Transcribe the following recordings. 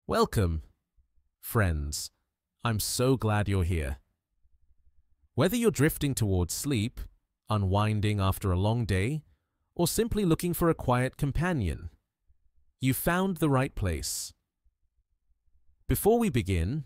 Welcome, friends. I'm so glad you're here. Whether you're drifting towards sleep, unwinding after a long day, or simply looking for a quiet companion, you found the right place. Before we begin,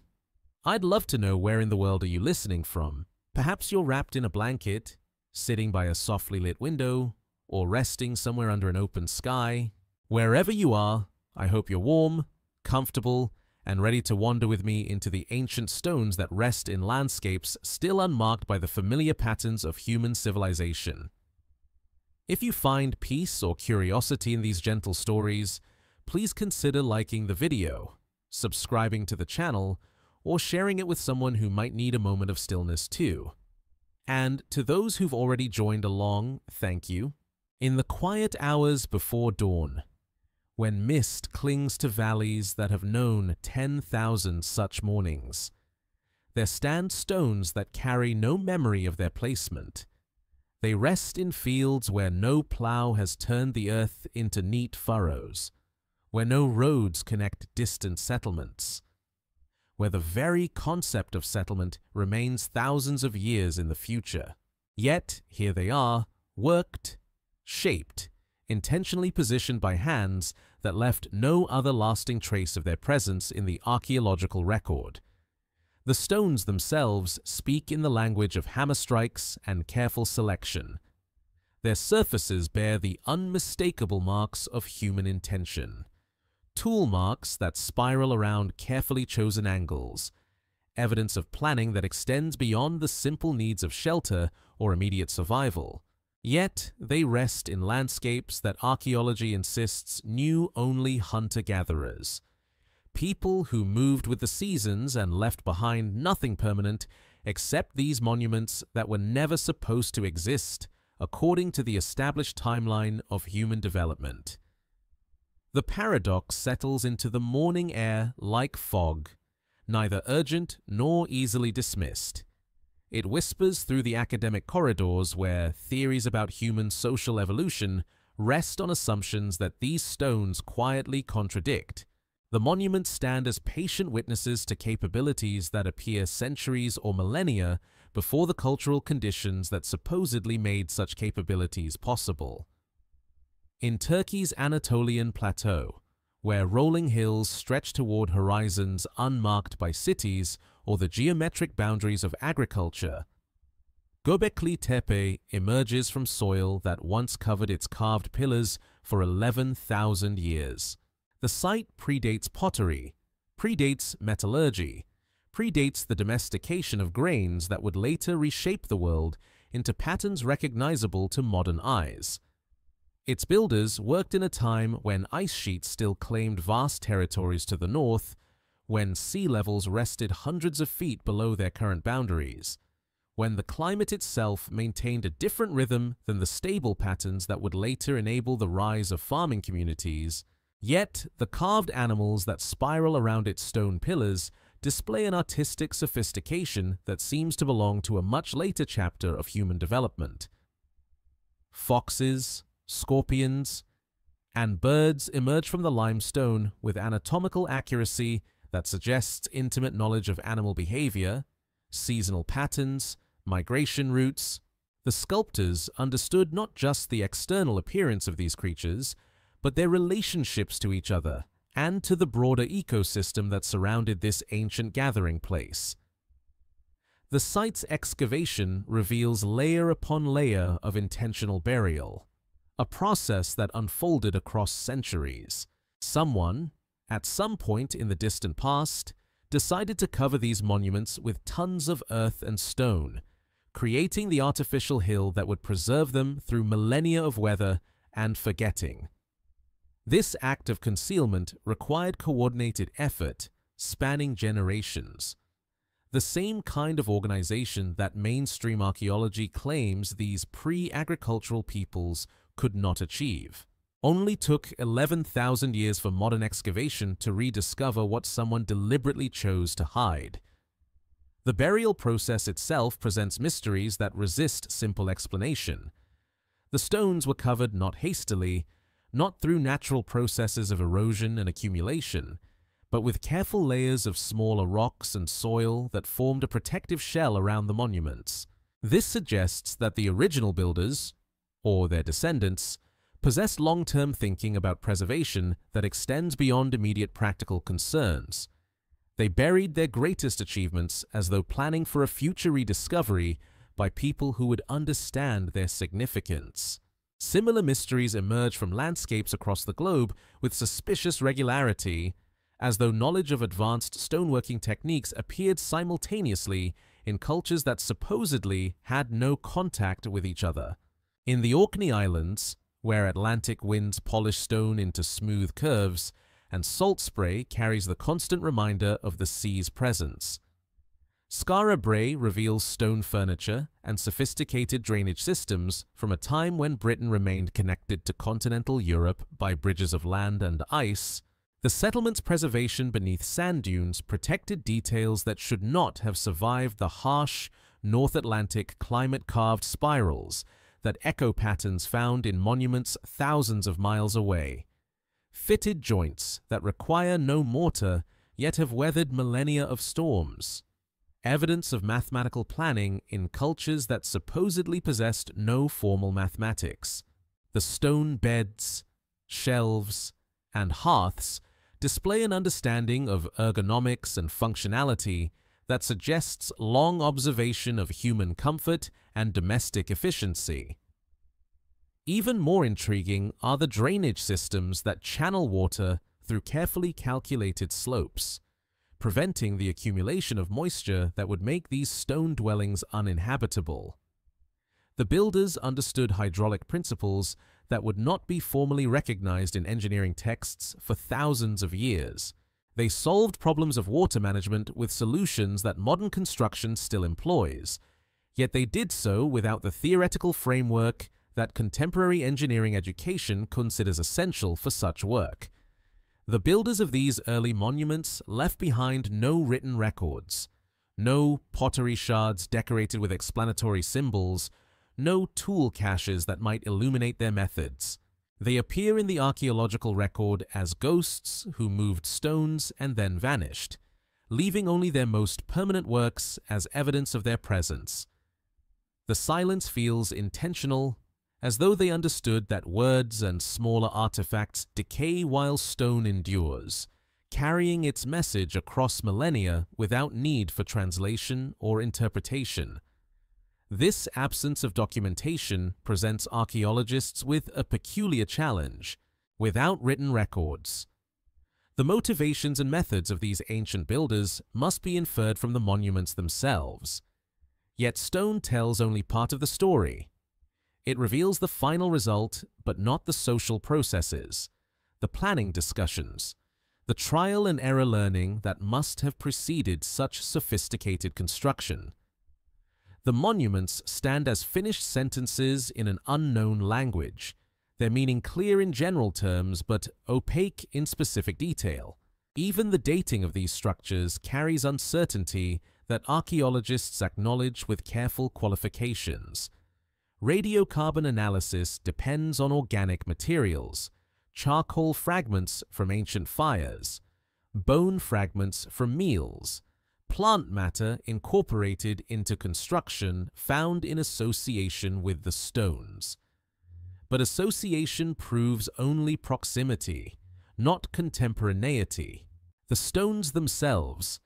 I'd love to know where in the world are you listening from. Perhaps you're wrapped in a blanket, sitting by a softly lit window, or resting somewhere under an open sky. Wherever you are, I hope you're warm, comfortable, and ready to wander with me into the ancient stones that rest in landscapes still unmarked by the familiar patterns of human civilization. If you find peace or curiosity in these gentle stories, please consider liking the video, subscribing to the channel, or sharing it with someone who might need a moment of stillness too. And to those who've already joined along, thank you. In the quiet hours before dawn, when mist clings to valleys that have known 10,000 such mornings, there stand stones that carry no memory of their placement. They rest in fields where no plow has turned the earth into neat furrows, where no roads connect distant settlements, where the very concept of settlement remains thousands of years in the future. Yet, here they are, worked, shaped, intentionally positioned by hands that left no other lasting trace of their presence in the archaeological record. The stones themselves speak in the language of hammer strikes and careful selection. Their surfaces bear the unmistakable marks of human intention. Tool marks that spiral around carefully chosen angles, evidence of planning that extends beyond the simple needs of shelter or immediate survival. Yet they rest in landscapes that archaeology insists knew only hunter-gatherers. People who moved with the seasons and left behind nothing permanent except these monuments that were never supposed to exist according to the established timeline of human development. The paradox settles into the morning air like fog, neither urgent nor easily dismissed. It whispers through the academic corridors where theories about human social evolution rest on assumptions that these stones quietly contradict. The monuments stand as patient witnesses to capabilities that appear centuries or millennia before the cultural conditions that supposedly made such capabilities possible. In Turkey's Anatolian plateau, where rolling hills stretch toward horizons unmarked by cities or the geometric boundaries of agriculture, Göbekli Tepe emerges from soil that once covered its carved pillars for 11,000 years. The site predates pottery, predates metallurgy, predates the domestication of grains that would later reshape the world into patterns recognizable to modern eyes. Its builders worked in a time when ice sheets still claimed vast territories to the north, when sea levels rested hundreds of feet below their current boundaries, when the climate itself maintained a different rhythm than the stable patterns that would later enable the rise of farming communities. Yet, the carved animals that spiral around its stone pillars display an artistic sophistication that seems to belong to a much later chapter of human development. Foxes, scorpions, and birds emerge from the limestone with anatomical accuracy that suggests intimate knowledge of animal behavior, seasonal patterns, migration routes. The sculptors understood not just the external appearance of these creatures, but their relationships to each other and to the broader ecosystem that surrounded this ancient gathering place. The site's excavation reveals layer upon layer of intentional burial, a process that unfolded across centuries. Someone, at some point in the distant past, decided to cover these monuments with tons of earth and stone, creating the artificial hill that would preserve them through millennia of weather and forgetting. This act of concealment required coordinated effort, spanning generations. The same kind of organization that mainstream archaeology claims these pre-agricultural peoples could not achieve. Only took 11,000 years for modern excavation to rediscover what someone deliberately chose to hide. The burial process itself presents mysteries that resist simple explanation. The stones were covered not hastily, not through natural processes of erosion and accumulation, but with careful layers of smaller rocks and soil that formed a protective shell around the monuments. This suggests that the original builders, or their descendants, possessed long-term thinking about preservation that extends beyond immediate practical concerns. They buried their greatest achievements as though planning for a future rediscovery by people who would understand their significance. Similar mysteries emerge from landscapes across the globe with suspicious regularity, as though knowledge of advanced stoneworking techniques appeared simultaneously in cultures that supposedly had no contact with each other. In the Orkney Islands, where Atlantic winds polish stone into smooth curves, and salt spray carries the constant reminder of the sea's presence. Skara Brae reveals stone furniture and sophisticated drainage systems from a time when Britain remained connected to continental Europe by bridges of land and ice. The settlement's preservation beneath sand dunes protected details that should not have survived the harsh North Atlantic climate-carved spirals that echo patterns found in monuments thousands of miles away. Fitted joints that require no mortar yet have weathered millennia of storms. Evidence of mathematical planning in cultures that supposedly possessed no formal mathematics. The stone beds, shelves, and hearths display an understanding of ergonomics and functionality that suggests long observation of human comfort and domestic efficiency. Even more intriguing are the drainage systems that channel water through carefully calculated slopes, preventing the accumulation of moisture that would make these stone dwellings uninhabitable. The builders understood hydraulic principles that would not be formally recognized in engineering texts for thousands of years. They solved problems of water management with solutions that modern construction still employs, yet they did so without the theoretical framework that contemporary engineering education considers essential for such work. The builders of these early monuments left behind no written records, no pottery shards decorated with explanatory symbols, no tool caches that might illuminate their methods. They appear in the archaeological record as ghosts who moved stones and then vanished, leaving only their most permanent works as evidence of their presence. The silence feels intentional, as though they understood that words and smaller artifacts decay while stone endures, carrying its message across millennia without need for translation or interpretation. This absence of documentation presents archaeologists with a peculiar challenge: without written records. The motivations and methods of these ancient builders must be inferred from the monuments themselves. Yet stone tells only part of the story. It reveals the final result, but not the social processes, the planning discussions, the trial and error learning that must have preceded such sophisticated construction. The monuments stand as finished sentences in an unknown language, their meaning clear in general terms but opaque in specific detail. Even the dating of these structures carries uncertainty that archaeologists acknowledge with careful qualifications. Radiocarbon analysis depends on organic materials, charcoal fragments from ancient fires, bone fragments from meals, plant matter incorporated into construction found in association with the stones. But association proves only proximity, not contemporaneity. The stones themselves,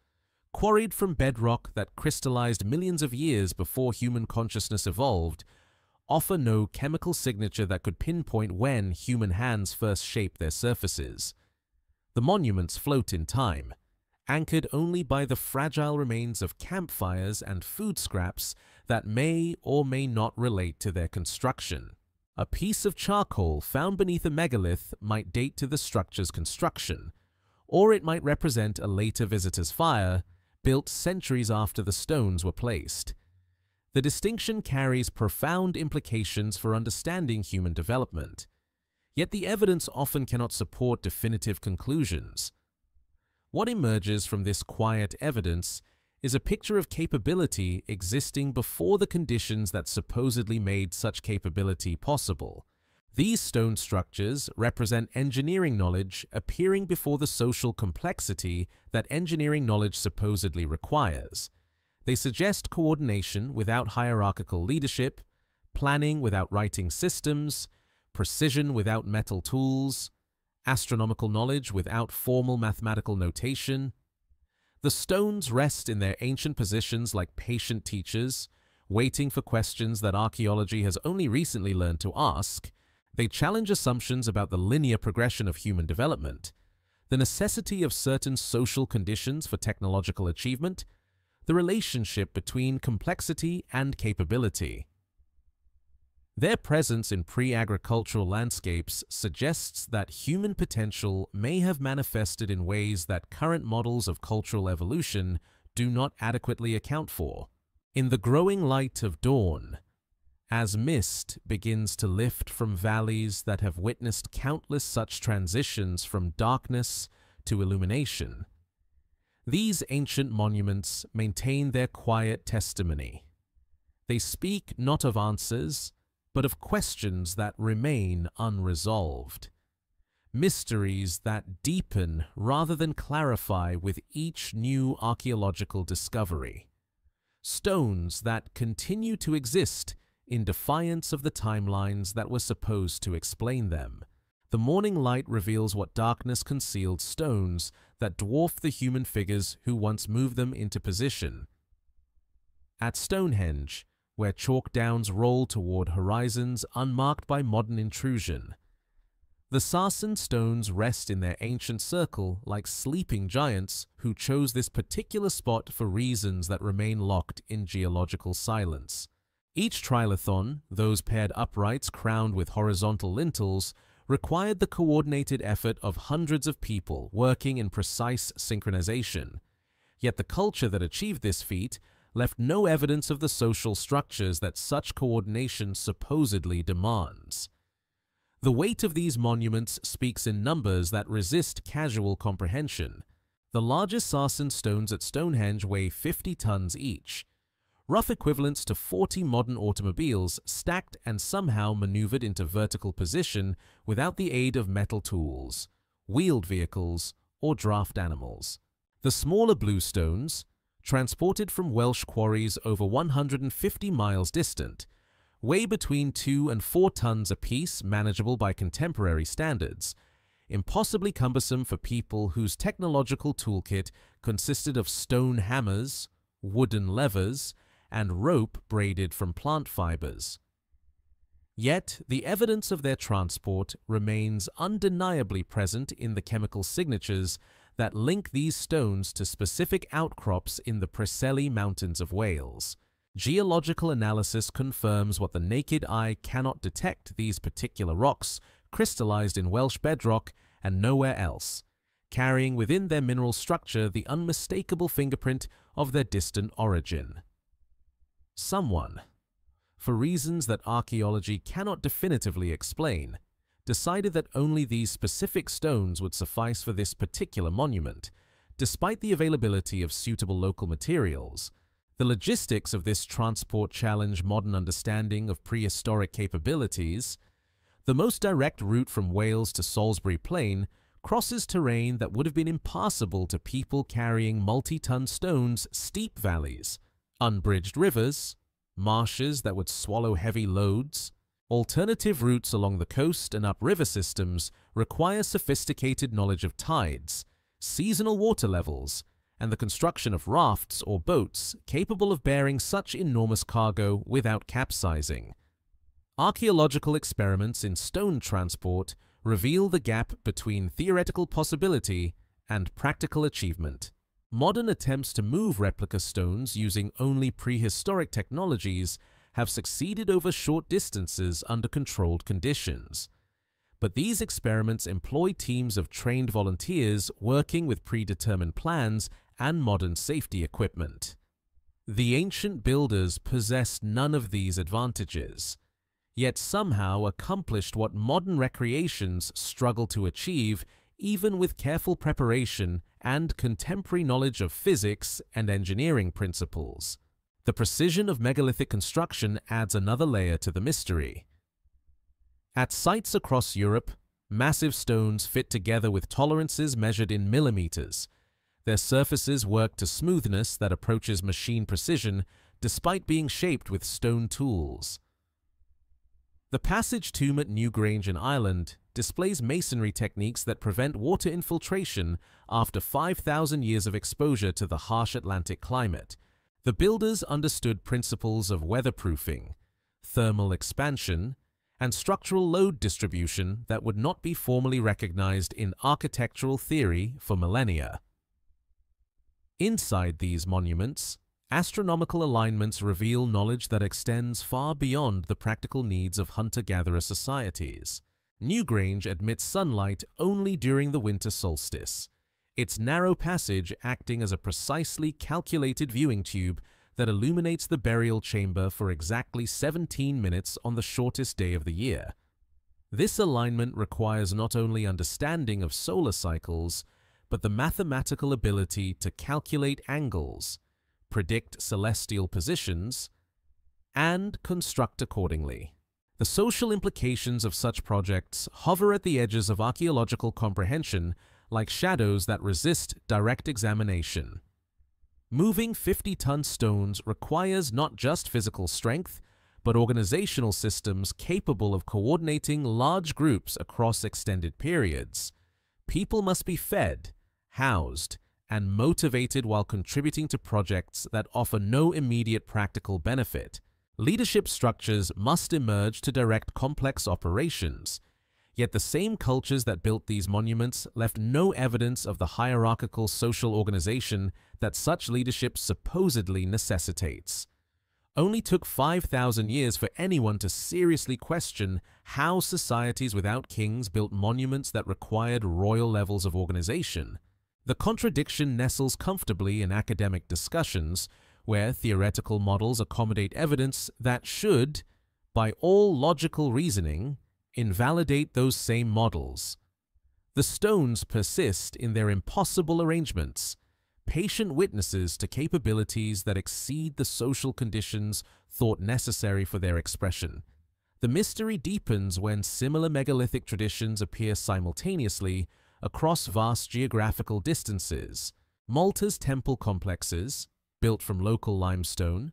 quarried from bedrock that crystallized millions of years before human consciousness evolved, offer no chemical signature that could pinpoint when human hands first shaped their surfaces. The monuments float in time, anchored only by the fragile remains of campfires and food scraps that may or may not relate to their construction. A piece of charcoal found beneath a megalith might date to the structure's construction, or it might represent a later visitor's fire, built centuries after the stones were placed. The distinction carries profound implications for understanding human development, yet the evidence often cannot support definitive conclusions. What emerges from this quiet evidence is a picture of capability existing before the conditions that supposedly made such capability possible. These stone structures represent engineering knowledge appearing before the social complexity that engineering knowledge supposedly requires. They suggest coordination without hierarchical leadership, planning without writing systems, precision without metal tools, astronomical knowledge without formal mathematical notation. The stones rest in their ancient positions like patient teachers, waiting for questions that archaeology has only recently learned to ask. They challenge assumptions about the linear progression of human development, the necessity of certain social conditions for technological achievement, the relationship between complexity and capability. Their presence in pre-agricultural landscapes suggests that human potential may have manifested in ways that current models of cultural evolution do not adequately account for. In the growing light of dawn, as mist begins to lift from valleys that have witnessed countless such transitions from darkness to illumination, these ancient monuments maintain their quiet testimony. They speak not of answers, but of questions that remain unresolved, mysteries that deepen rather than clarify with each new archaeological discovery, stones that continue to exist in defiance of the timelines that were supposed to explain them. The morning light reveals what darkness concealed stones that dwarf the human figures who once moved them into position. At Stonehenge, where chalk downs roll toward horizons unmarked by modern intrusion, the Sarsen stones rest in their ancient circle like sleeping giants who chose this particular spot for reasons that remain locked in geological silence. Each trilithon, those paired uprights crowned with horizontal lintels, required the coordinated effort of hundreds of people working in precise synchronization. Yet the culture that achieved this feat left no evidence of the social structures that such coordination supposedly demands. The weight of these monuments speaks in numbers that resist casual comprehension. The largest Sarsen stones at Stonehenge weigh 50 tons each, rough equivalents to 40 modern automobiles stacked and somehow maneuvered into vertical position without the aid of metal tools, wheeled vehicles, or draft animals. The smaller blue stones, transported from Welsh quarries over 150 miles distant, weigh between 2 and 4 tons apiece, manageable by contemporary standards, impossibly cumbersome for people whose technological toolkit consisted of stone hammers, wooden levers, and rope braided from plant fibers. Yet, the evidence of their transport remains undeniably present in the chemical signatures that link these stones to specific outcrops in the Preseli Mountains of Wales. Geological analysis confirms what the naked eye cannot detect: these particular rocks crystallized in Welsh bedrock and nowhere else, carrying within their mineral structure the unmistakable fingerprint of their distant origin. Someone, for reasons that archaeology cannot definitively explain, decided that only these specific stones would suffice for this particular monument, despite the availability of suitable local materials. The logistics of this transport challenge modern understanding of prehistoric capabilities. The most direct route from Wales to Salisbury Plain crosses terrain that would have been impassable to people carrying multi-ton stones, steep valleys, unbridged rivers, marshes that would swallow heavy loads. Alternative routes along the coast and upriver systems require sophisticated knowledge of tides, seasonal water levels, and the construction of rafts or boats capable of bearing such enormous cargo without capsizing. Archaeological experiments in stone transport reveal the gap between theoretical possibility and practical achievement. Modern attempts to move replica stones using only prehistoric technologies have succeeded over short distances under controlled conditions. But these experiments employ teams of trained volunteers working with predetermined plans and modern safety equipment. The ancient builders possessed none of these advantages, yet somehow accomplished what modern recreations struggle to achieve even with careful preparation and contemporary knowledge of physics and engineering principles. The precision of megalithic construction adds another layer to the mystery. At sites across Europe, massive stones fit together with tolerances measured in millimeters. Their surfaces work to smoothness that approaches machine precision despite being shaped with stone tools. The passage tomb at Newgrange in Ireland displays masonry techniques that prevent water infiltration after 5,000 years of exposure to the harsh Atlantic climate. The builders understood principles of weatherproofing, thermal expansion, and structural load distribution that would not be formally recognized in architectural theory for millennia. Inside these monuments, astronomical alignments reveal knowledge that extends far beyond the practical needs of hunter-gatherer societies. Newgrange admits sunlight only during the winter solstice, its narrow passage acting as a precisely calculated viewing tube that illuminates the burial chamber for exactly 17 minutes on the shortest day of the year. This alignment requires not only understanding of solar cycles, but the mathematical ability to calculate angles, predict celestial positions, and construct accordingly. The social implications of such projects hover at the edges of archaeological comprehension like shadows that resist direct examination. Moving 50-ton stones requires not just physical strength, but organizational systems capable of coordinating large groups across extended periods. People must be fed, housed, and motivated while contributing to projects that offer no immediate practical benefit. Leadership structures must emerge to direct complex operations, yet the same cultures that built these monuments left no evidence of the hierarchical social organization that such leadership supposedly necessitates. Only took 5,000 years for anyone to seriously question how societies without kings built monuments that required royal levels of organization. The contradiction nestles comfortably in academic discussions, where theoretical models accommodate evidence that should, by all logical reasoning, invalidate those same models. The stones persist in their impossible arrangements, patient witnesses to capabilities that exceed the social conditions thought necessary for their expression. The mystery deepens when similar megalithic traditions appear simultaneously across vast geographical distances. Malta's temple complexes, built from local limestone,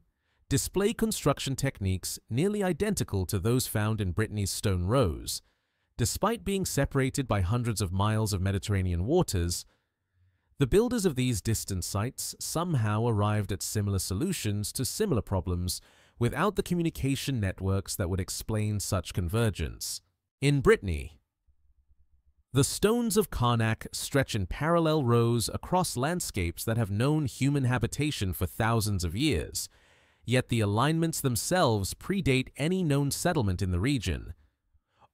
display construction techniques nearly identical to those found in Brittany's stone rows. Despite being separated by hundreds of miles of Mediterranean waters, the builders of these distant sites somehow arrived at similar solutions to similar problems without the communication networks that would explain such convergence. In Brittany, the stones of Karnak stretch in parallel rows across landscapes that have known human habitation for thousands of years, yet the alignments themselves predate any known settlement in the region.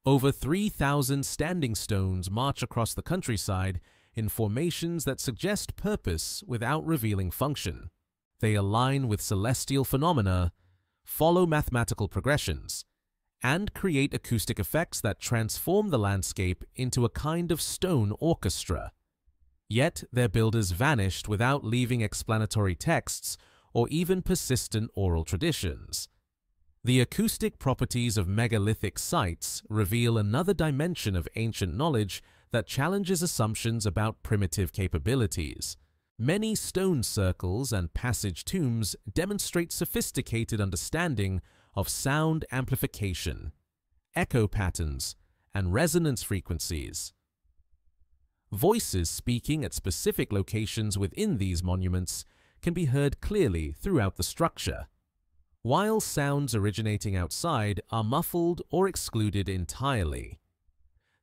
Over 3,000 standing stones march across the countryside in formations that suggest purpose without revealing function. They align with celestial phenomena, follow mathematical progressions, and create acoustic effects that transform the landscape into a kind of stone orchestra. Yet their builders vanished without leaving explanatory texts or even persistent oral traditions. The acoustic properties of megalithic sites reveal another dimension of ancient knowledge that challenges assumptions about primitive capabilities. Many stone circles and passage tombs demonstrate sophisticated understanding of sound amplification, echo patterns, and resonance frequencies. Voices speaking at specific locations within these monuments can be heard clearly throughout the structure, while sounds originating outside are muffled or excluded entirely.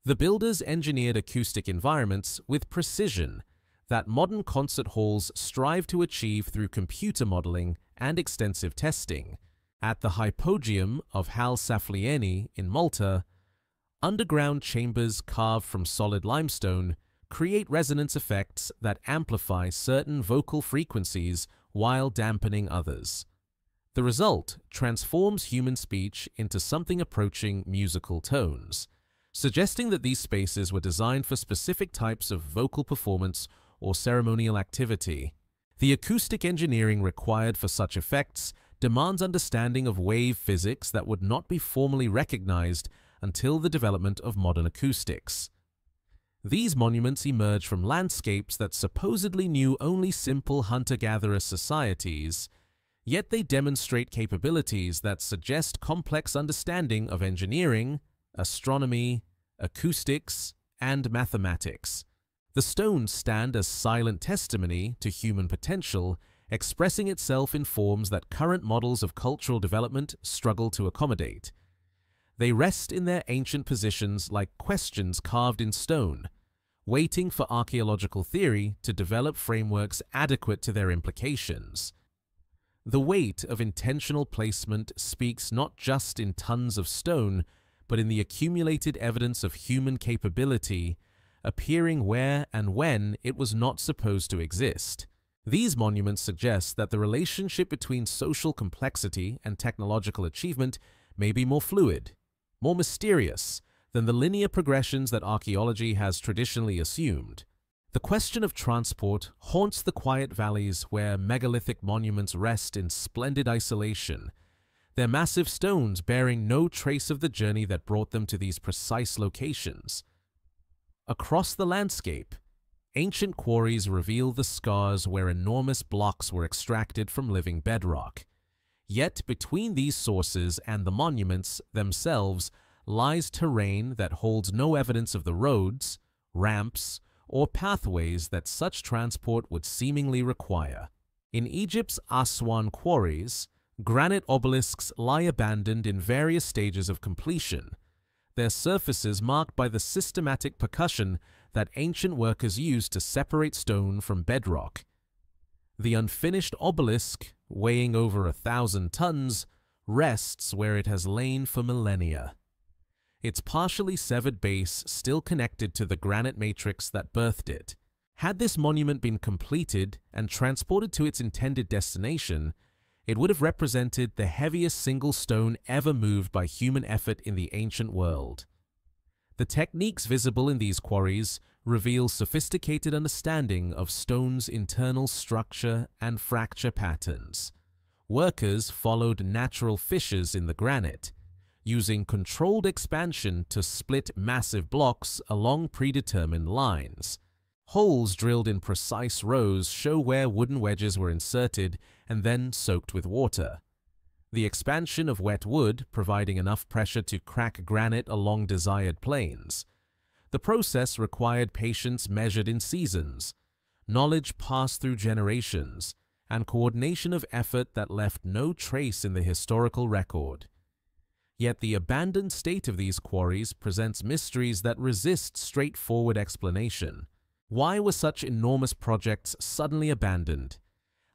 The builders engineered acoustic environments with precision that modern concert halls strive to achieve through computer modeling and extensive testing. At the Hypogeum of Hal Saflieni in Malta, underground chambers carved from solid limestone create resonance effects that amplify certain vocal frequencies while dampening others. The result transforms human speech into something approaching musical tones, suggesting that these spaces were designed for specific types of vocal performance or ceremonial activity. The acoustic engineering required for such effects demands understanding of wave physics that would not be formally recognized until the development of modern acoustics. These monuments emerge from landscapes that supposedly knew only simple hunter-gatherer societies, yet they demonstrate capabilities that suggest complex understanding of engineering, astronomy, acoustics, and mathematics. The stones stand as silent testimony to human potential, expressing itself in forms that current models of cultural development struggle to accommodate. They rest in their ancient positions like questions carved in stone, waiting for archaeological theory to develop frameworks adequate to their implications. The weight of intentional placement speaks not just in tons of stone, but in the accumulated evidence of human capability appearing where and when it was not supposed to exist. These monuments suggest that the relationship between social complexity and technological achievement may be more fluid, more mysterious than the linear progressions that archaeology has traditionally assumed. The question of transport haunts the quiet valleys where megalithic monuments rest in splendid isolation, their massive stones bearing no trace of the journey that brought them to these precise locations. Across the landscape, ancient quarries reveal the scars where enormous blocks were extracted from living bedrock. Yet between these sources and the monuments themselves lies terrain that holds no evidence of the roads, ramps, or pathways that such transport would seemingly require. In Egypt's Aswan quarries, granite obelisks lie abandoned in various stages of completion, their surfaces marked by the systematic percussion that ancient workers used to separate stone from bedrock. The unfinished obelisk, weighing over 1,000 tons, rests where it has lain for millennia, its partially severed base still connected to the granite matrix that birthed it. Had this monument been completed and transported to its intended destination, it would have represented the heaviest single stone ever moved by human effort in the ancient world. The techniques visible in these quarries reveal sophisticated understanding of stone's internal structure and fracture patterns. Workers followed natural fissures in the granite, using controlled expansion to split massive blocks along predetermined lines. Holes drilled in precise rows show where wooden wedges were inserted and then soaked with water. The expansion of wet wood providing enough pressure to crack granite along desired planes. The process required patience measured in seasons, knowledge passed through generations, and coordination of effort that left no trace in the historical record. Yet the abandoned state of these quarries presents mysteries that resist straightforward explanation. Why were such enormous projects suddenly abandoned,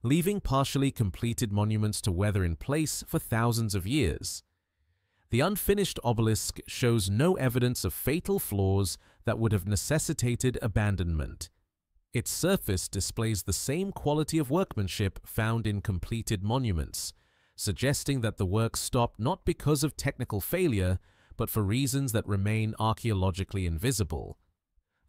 leaving partially completed monuments to weather in place for thousands of years? The unfinished obelisk shows no evidence of fatal flaws that would have necessitated abandonment. Its surface displays the same quality of workmanship found in completed monuments, suggesting that the work stopped not because of technical failure, but for reasons that remain archaeologically invisible.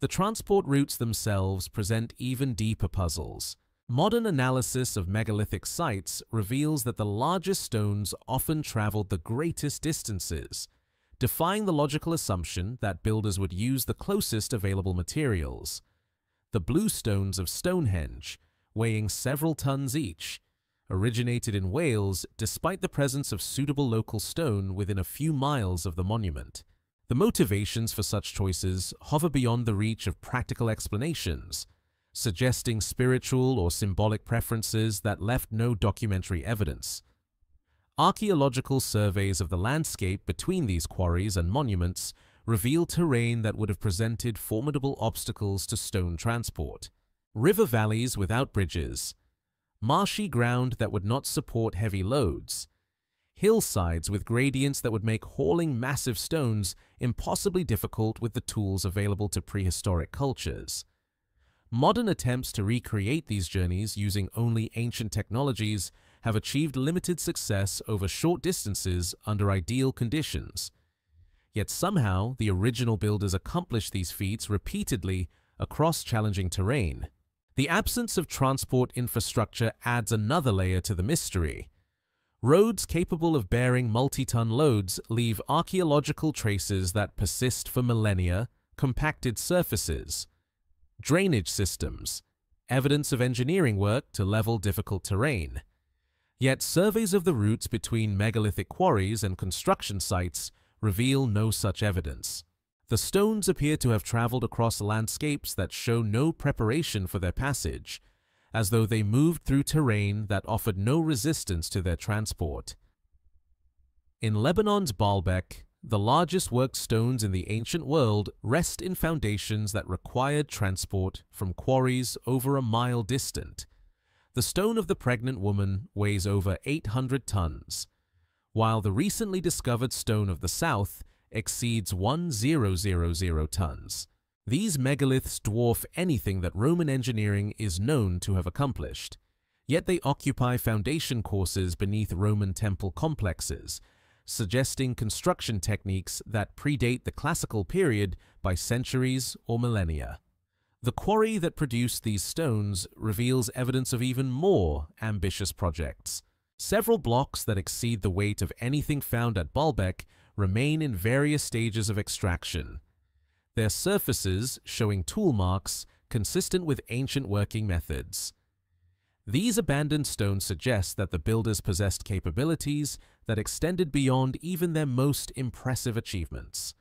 The transport routes themselves present even deeper puzzles. Modern analysis of megalithic sites reveals that the largest stones often traveled the greatest distances, defying the logical assumption that builders would use the closest available materials. The blue stones of Stonehenge, weighing several tons each, originated in Wales despite the presence of suitable local stone within a few miles of the monument. The motivations for such choices hover beyond the reach of practical explanations, suggesting spiritual or symbolic preferences that left no documentary evidence. Archaeological surveys of the landscape between these quarries and monuments reveal terrain that would have presented formidable obstacles to stone transport. River valleys without bridges, marshy ground that would not support heavy loads, hillsides with gradients that would make hauling massive stones impossibly difficult with the tools available to prehistoric cultures. Modern attempts to recreate these journeys using only ancient technologies have achieved limited success over short distances under ideal conditions. Yet somehow the original builders accomplished these feats repeatedly across challenging terrain. The absence of transport infrastructure adds another layer to the mystery. Roads capable of bearing multi-ton loads leave archaeological traces that persist for millennia, compacted surfaces, drainage systems, evidence of engineering work to level difficult terrain. Yet surveys of the routes between megalithic quarries and construction sites reveal no such evidence. The stones appear to have traveled across landscapes that show no preparation for their passage, as though they moved through terrain that offered no resistance to their transport. In Lebanon's Baalbek, the largest worked stones in the ancient world rest in foundations that required transport from quarries over a mile distant. The stone of the pregnant woman weighs over 800 tons, while the recently discovered stone of the south exceeds 1,000 tons. These megaliths dwarf anything that Roman engineering is known to have accomplished, yet they occupy foundation courses beneath Roman temple complexes, suggesting construction techniques that predate the classical period by centuries or millennia. The quarry that produced these stones reveals evidence of even more ambitious projects. Several blocks that exceed the weight of anything found at Baalbek remain in various stages of extraction, their surfaces showing tool marks consistent with ancient working methods. These abandoned stones suggest that the builders possessed capabilities that extended beyond even their most impressive achievements,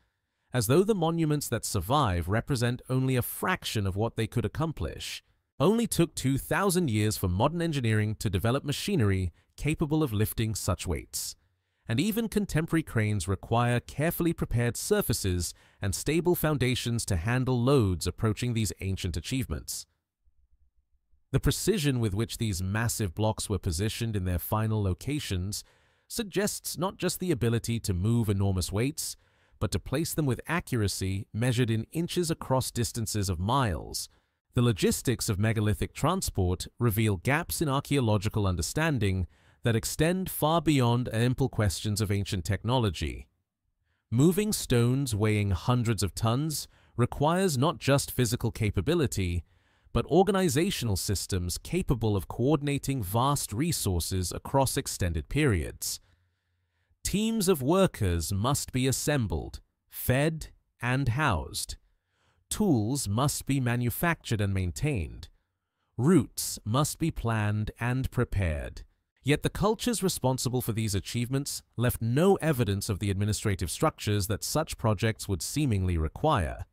as though the monuments that survive represent only a fraction of what they could accomplish. Only took 2,000 years for modern engineering to develop machinery capable of lifting such weights. And even contemporary cranes require carefully prepared surfaces and stable foundations to handle loads approaching these ancient achievements. The precision with which these massive blocks were positioned in their final locations suggests not just the ability to move enormous weights, but to place them with accuracy measured in inches across distances of miles. The logistics of megalithic transport reveal gaps in archaeological understanding that extend far beyond simple questions of ancient technology. Moving stones weighing hundreds of tons requires not just physical capability, but organizational systems capable of coordinating vast resources across extended periods. Teams of workers must be assembled, fed, and housed. Tools must be manufactured and maintained. Routes must be planned and prepared. Yet the cultures responsible for these achievements left no evidence of the administrative structures that such projects would seemingly require.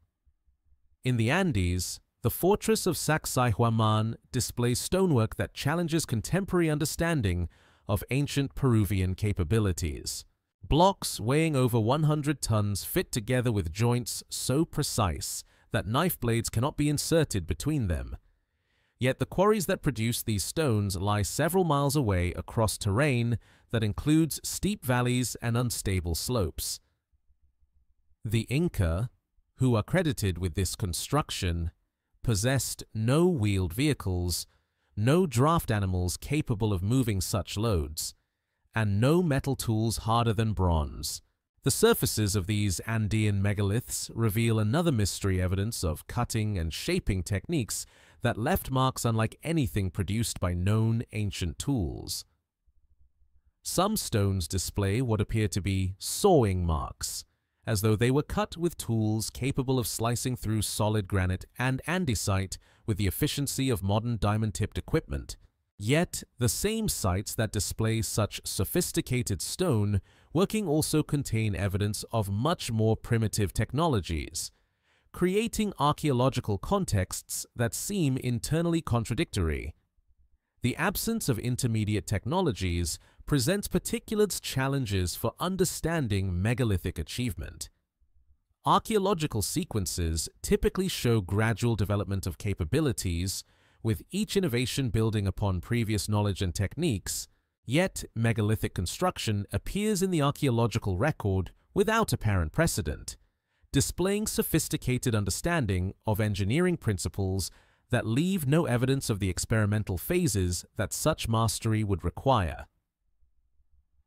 In the Andes, the fortress of Sacsayhuaman displays stonework that challenges contemporary understanding of ancient Peruvian capabilities. Blocks weighing over 100 tons fit together with joints so precise that knife blades cannot be inserted between them. Yet the quarries that produce these stones lie several miles away across terrain that includes steep valleys and unstable slopes. The Inca, who are credited with this construction, possessed no wheeled vehicles, no draft animals capable of moving such loads, and no metal tools harder than bronze. The surfaces of these Andean megaliths reveal another mystery evidence of cutting and shaping techniques that left marks unlike anything produced by known ancient tools. Some stones display what appear to be sawing marks, as though they were cut with tools capable of slicing through solid granite and andesite with the efficiency of modern diamond-tipped equipment. Yet, the same sites that display such sophisticated stone working also contain evidence of much more primitive technologies, creating archaeological contexts that seem internally contradictory. The absence of intermediate technologies presents particular challenges for understanding megalithic achievement. Archaeological sequences typically show gradual development of capabilities, with each innovation building upon previous knowledge and techniques, yet megalithic construction appears in the archaeological record without apparent precedent, displaying sophisticated understanding of engineering principles that leave no evidence of the experimental phases that such mastery would require.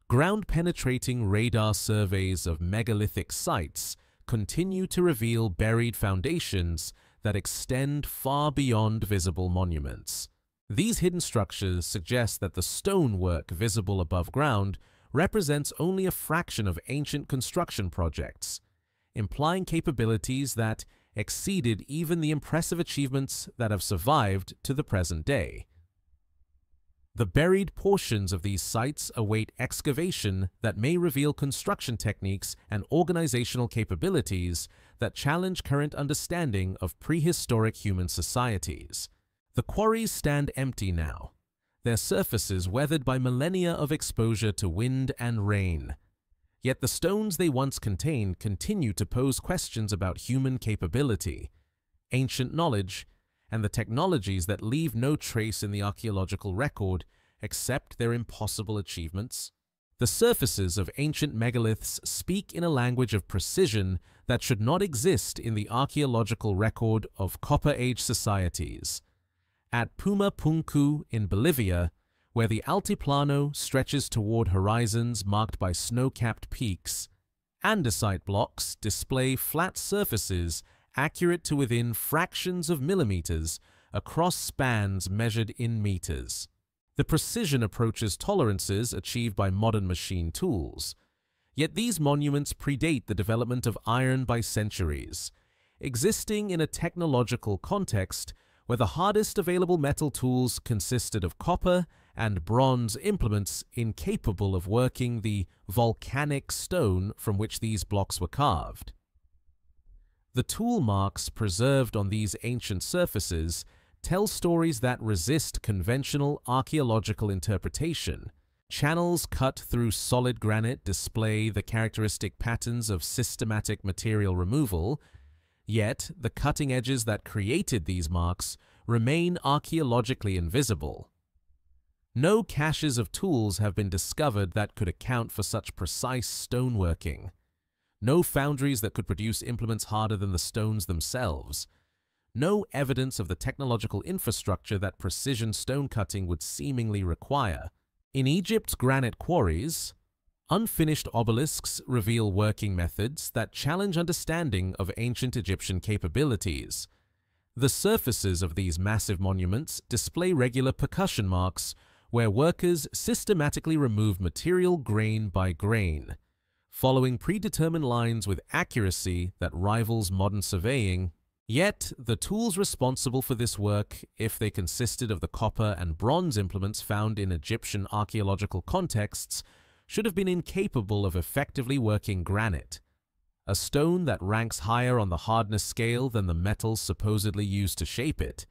Ground-penetrating radar surveys of megalithic sites continue to reveal buried foundations that extend far beyond visible monuments. These hidden structures suggest that the stonework visible above ground represents only a fraction of ancient construction projects, implying capabilities that exceeded even the impressive achievements that have survived to the present day. The buried portions of these sites await excavation that may reveal construction techniques and organizational capabilities that challenge current understanding of prehistoric human societies. The quarries stand empty now, their surfaces weathered by millennia of exposure to wind and rain. Yet the stones they once contained continue to pose questions about human capability, ancient knowledge, and the technologies that leave no trace in the archaeological record except their impossible achievements. The surfaces of ancient megaliths speak in a language of precision that should not exist in the archaeological record of Copper Age societies. At Puma Punku in Bolivia, where the Altiplano stretches toward horizons marked by snow-capped peaks, andesite blocks display flat surfaces accurate to within fractions of millimeters across spans measured in meters. The precision approaches tolerances achieved by modern machine tools. Yet these monuments predate the development of iron by centuries, existing in a technological context where the hardest available metal tools consisted of copper and bronze implements incapable of working the volcanic stone from which these blocks were carved. The tool marks preserved on these ancient surfaces tell stories that resist conventional archaeological interpretation. Channels cut through solid granite display the characteristic patterns of systematic material removal, yet the cutting edges that created these marks remain archaeologically invisible. No caches of tools have been discovered that could account for such precise stoneworking. No foundries that could produce implements harder than the stones themselves. No evidence of the technological infrastructure that precision stone cutting would seemingly require. In Egypt's granite quarries, unfinished obelisks reveal working methods that challenge understanding of ancient Egyptian capabilities. The surfaces of these massive monuments display regular percussion marks where workers systematically remove material grain by grain, following predetermined lines with accuracy that rivals modern surveying. Yet, the tools responsible for this work, if they consisted of the copper and bronze implements found in Egyptian archaeological contexts, should have been incapable of effectively working granite, a stone that ranks higher on the hardness scale than the metals supposedly used to shape it.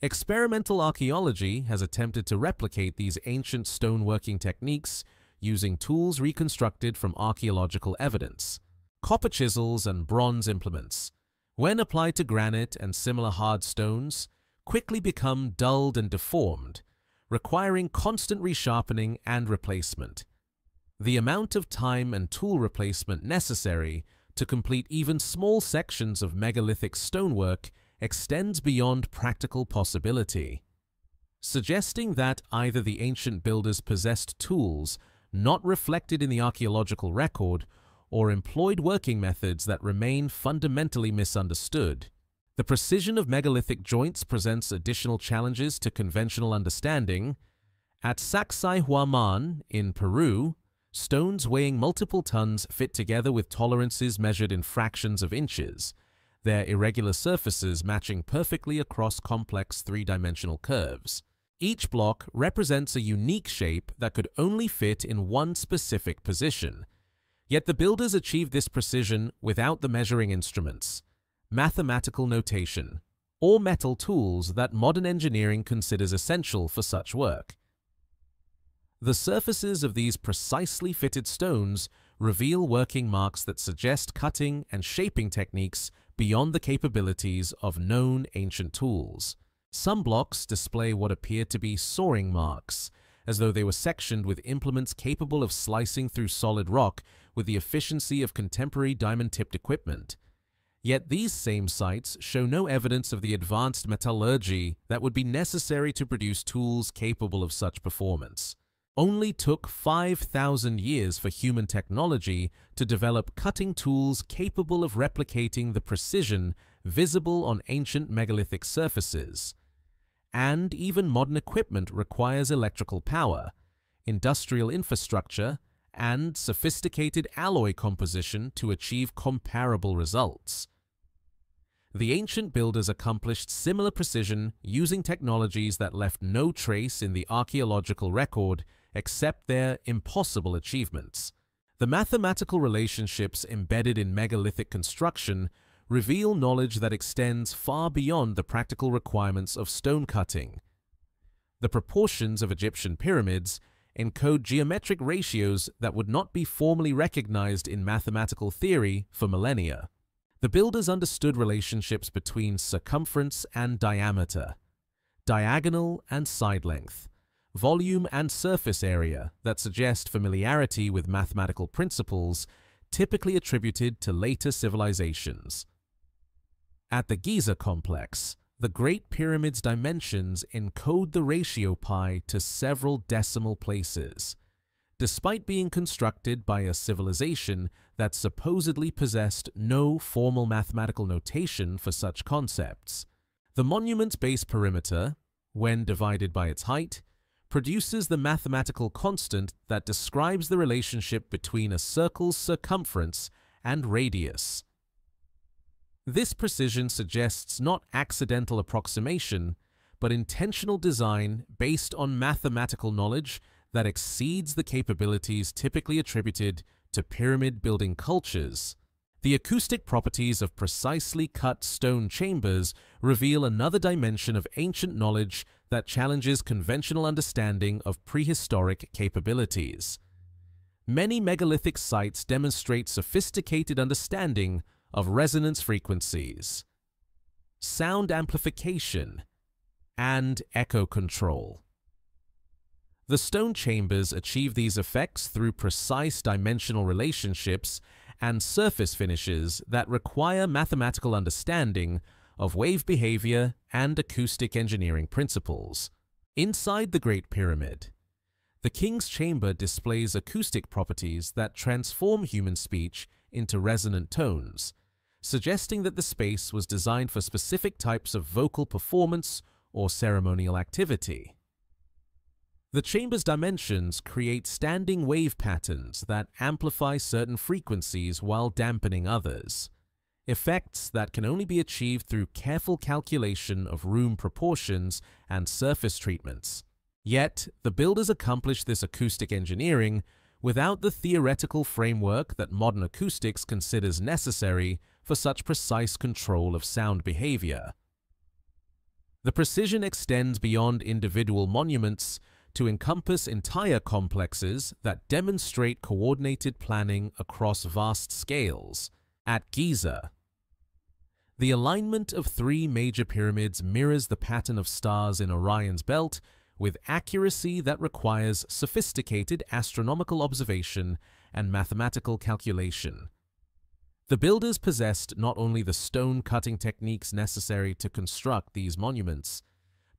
Experimental archaeology has attempted to replicate these ancient stoneworking techniques using tools reconstructed from archaeological evidence. Copper chisels and bronze implements, when applied to granite and similar hard stones, quickly become dulled and deformed, requiring constant resharpening and replacement. The amount of time and tool replacement necessary to complete even small sections of megalithic stonework extends beyond practical possibility, suggesting that either the ancient builders possessed tools not reflected in the archaeological record or employed working methods that remain fundamentally misunderstood. The precision of megalithic joints presents additional challenges to conventional understanding. At Sacsayhuaman in Peru, stones weighing multiple tons fit together with tolerances measured in fractions of inches, their irregular surfaces matching perfectly across complex three-dimensional curves. Each block represents a unique shape that could only fit in one specific position. Yet the builders achieved this precision without the measuring instruments, mathematical notation, or metal tools that modern engineering considers essential for such work. The surfaces of these precisely fitted stones reveal working marks that suggest cutting and shaping techniques beyond the capabilities of known ancient tools. Some blocks display what appear to be soaring marks, as though they were sectioned with implements capable of slicing through solid rock with the efficiency of contemporary diamond-tipped equipment. Yet these same sites show no evidence of the advanced metallurgy that would be necessary to produce tools capable of such performance. Only took 5,000 years for human technology to develop cutting tools capable of replicating the precision visible on ancient megalithic surfaces. and even modern equipment requires electrical power, industrial infrastructure, and sophisticated alloy composition to achieve comparable results. The ancient builders accomplished similar precision using technologies that left no trace in the archaeological record except their impossible achievements. The mathematical relationships embedded in megalithic construction reveal knowledge that extends far beyond the practical requirements of stone cutting. The proportions of Egyptian pyramids encode geometric ratios that would not be formally recognized in mathematical theory for millennia. The builders understood relationships between circumference and diameter, diagonal and side length, volume and surface area that suggest familiarity with mathematical principles typically attributed to later civilizations. At the Giza complex, the Great Pyramid's dimensions encode the ratio pi to several decimal places, despite being constructed by a civilization that supposedly possessed no formal mathematical notation for such concepts. The monument's base perimeter, when divided by its height, produces the mathematical constant that describes the relationship between a circle's circumference and radius. This precision suggests not accidental approximation, but intentional design based on mathematical knowledge that exceeds the capabilities typically attributed to pyramid-building cultures. The acoustic properties of precisely cut stone chambers reveal another dimension of ancient knowledge that challenges conventional understanding of prehistoric capabilities. Many megalithic sites demonstrate sophisticated understanding of resonance frequencies, sound amplification, and echo control. The stone chambers achieve these effects through precise dimensional relationships and surface finishes that require mathematical understanding of wave behavior and acoustic engineering principles. Inside the Great Pyramid, the King's Chamber displays acoustic properties that transform human speech into resonant tones, suggesting that the space was designed for specific types of vocal performance or ceremonial activity. The chamber's dimensions create standing wave patterns that amplify certain frequencies while dampening others, effects that can only be achieved through careful calculation of room proportions and surface treatments. Yet, the builders accomplished this acoustic engineering without the theoretical framework that modern acoustics considers necessary for such precise control of sound behavior. The precision extends beyond individual monuments to encompass entire complexes that demonstrate coordinated planning across vast scales. At Giza, the alignment of three major pyramids mirrors the pattern of stars in Orion's belt with accuracy that requires sophisticated astronomical observation and mathematical calculation. The builders possessed not only the stone-cutting techniques necessary to construct these monuments,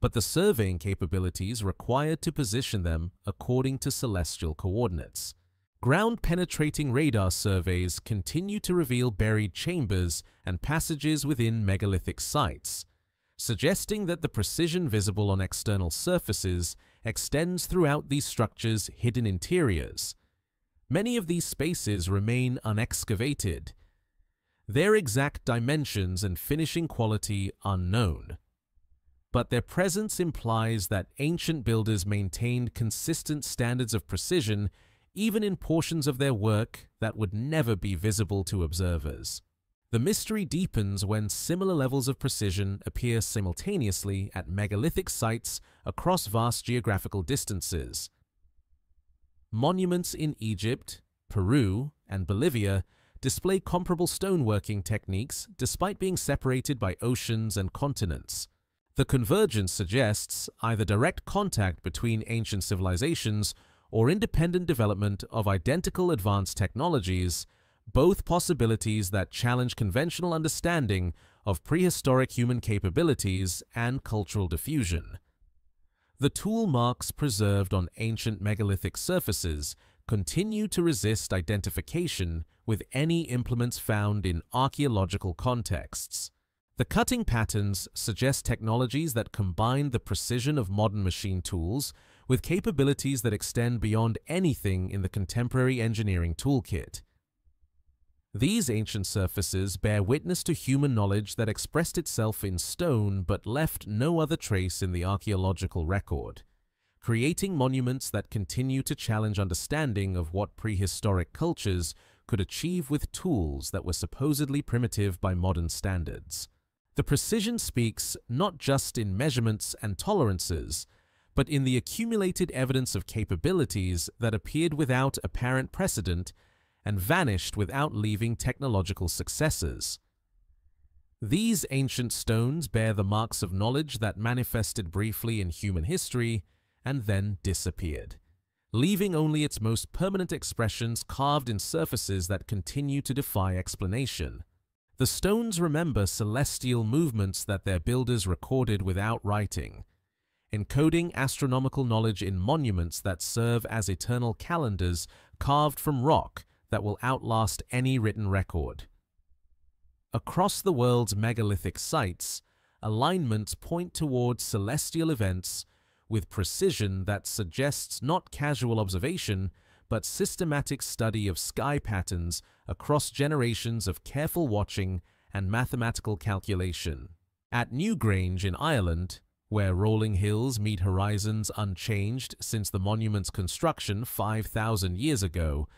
but the surveying capabilities required to position them according to celestial coordinates. Ground-penetrating radar surveys continue to reveal buried chambers and passages within megalithic sites, suggesting that the precision visible on external surfaces extends throughout these structures' hidden interiors. Many of these spaces remain unexcavated, their exact dimensions and finishing quality unknown. But their presence implies that ancient builders maintained consistent standards of precision even in portions of their work that would never be visible to observers. The mystery deepens when similar levels of precision appear simultaneously at megalithic sites across vast geographical distances. Monuments in Egypt, Peru, and Bolivia display comparable stoneworking techniques despite being separated by oceans and continents. The convergence suggests either direct contact between ancient civilizations or independent development of identical advanced technologies, both possibilities that challenge conventional understanding of prehistoric human capabilities and cultural diffusion. The tool marks preserved on ancient megalithic surfaces continue to resist identification with any implements found in archaeological contexts. The cutting patterns suggest technologies that combine the precision of modern machine tools with capabilities that extend beyond anything in the contemporary engineering toolkit. These ancient surfaces bear witness to human knowledge that expressed itself in stone but left no other trace in the archaeological record, creating monuments that continue to challenge understanding of what prehistoric cultures could achieve with tools that were supposedly primitive by modern standards. The precision speaks not just in measurements and tolerances, but in the accumulated evidence of capabilities that appeared without apparent precedent and vanished without leaving technological successors. These ancient stones bear the marks of knowledge that manifested briefly in human history and then disappeared, leaving only its most permanent expressions carved in surfaces that continue to defy explanation. The stones remember celestial movements that their builders recorded without writing, encoding astronomical knowledge in monuments that serve as eternal calendars carved from rock that will outlast any written record. Across the world's megalithic sites, alignments point towards celestial events with precision that suggests not casual observation, but systematic study of sky patterns across generations of careful watching and mathematical calculation. At Newgrange in Ireland, where rolling hills meet horizons unchanged since the monument's construction 5,000 years ago,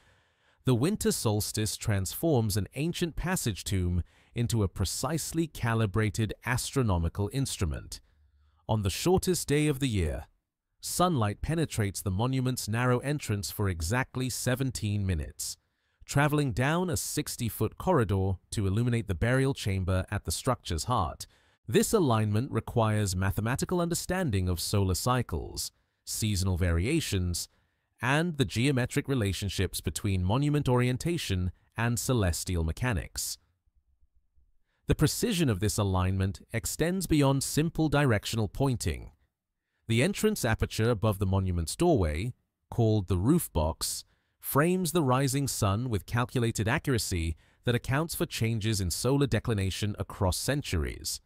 the winter solstice transforms an ancient passage tomb into a precisely calibrated astronomical instrument. On the shortest day of the year, sunlight penetrates the monument's narrow entrance for exactly 17 minutes, traveling down a 60-foot corridor to illuminate the burial chamber at the structure's heart. This alignment requires mathematical understanding of solar cycles, seasonal variations, and the geometric relationships between monument orientation and celestial mechanics. The precision of this alignment extends beyond simple directional pointing. The entrance aperture above the monument's doorway, called the roof box, frames the rising sun with calculated accuracy that accounts for changes in solar declination across centuries.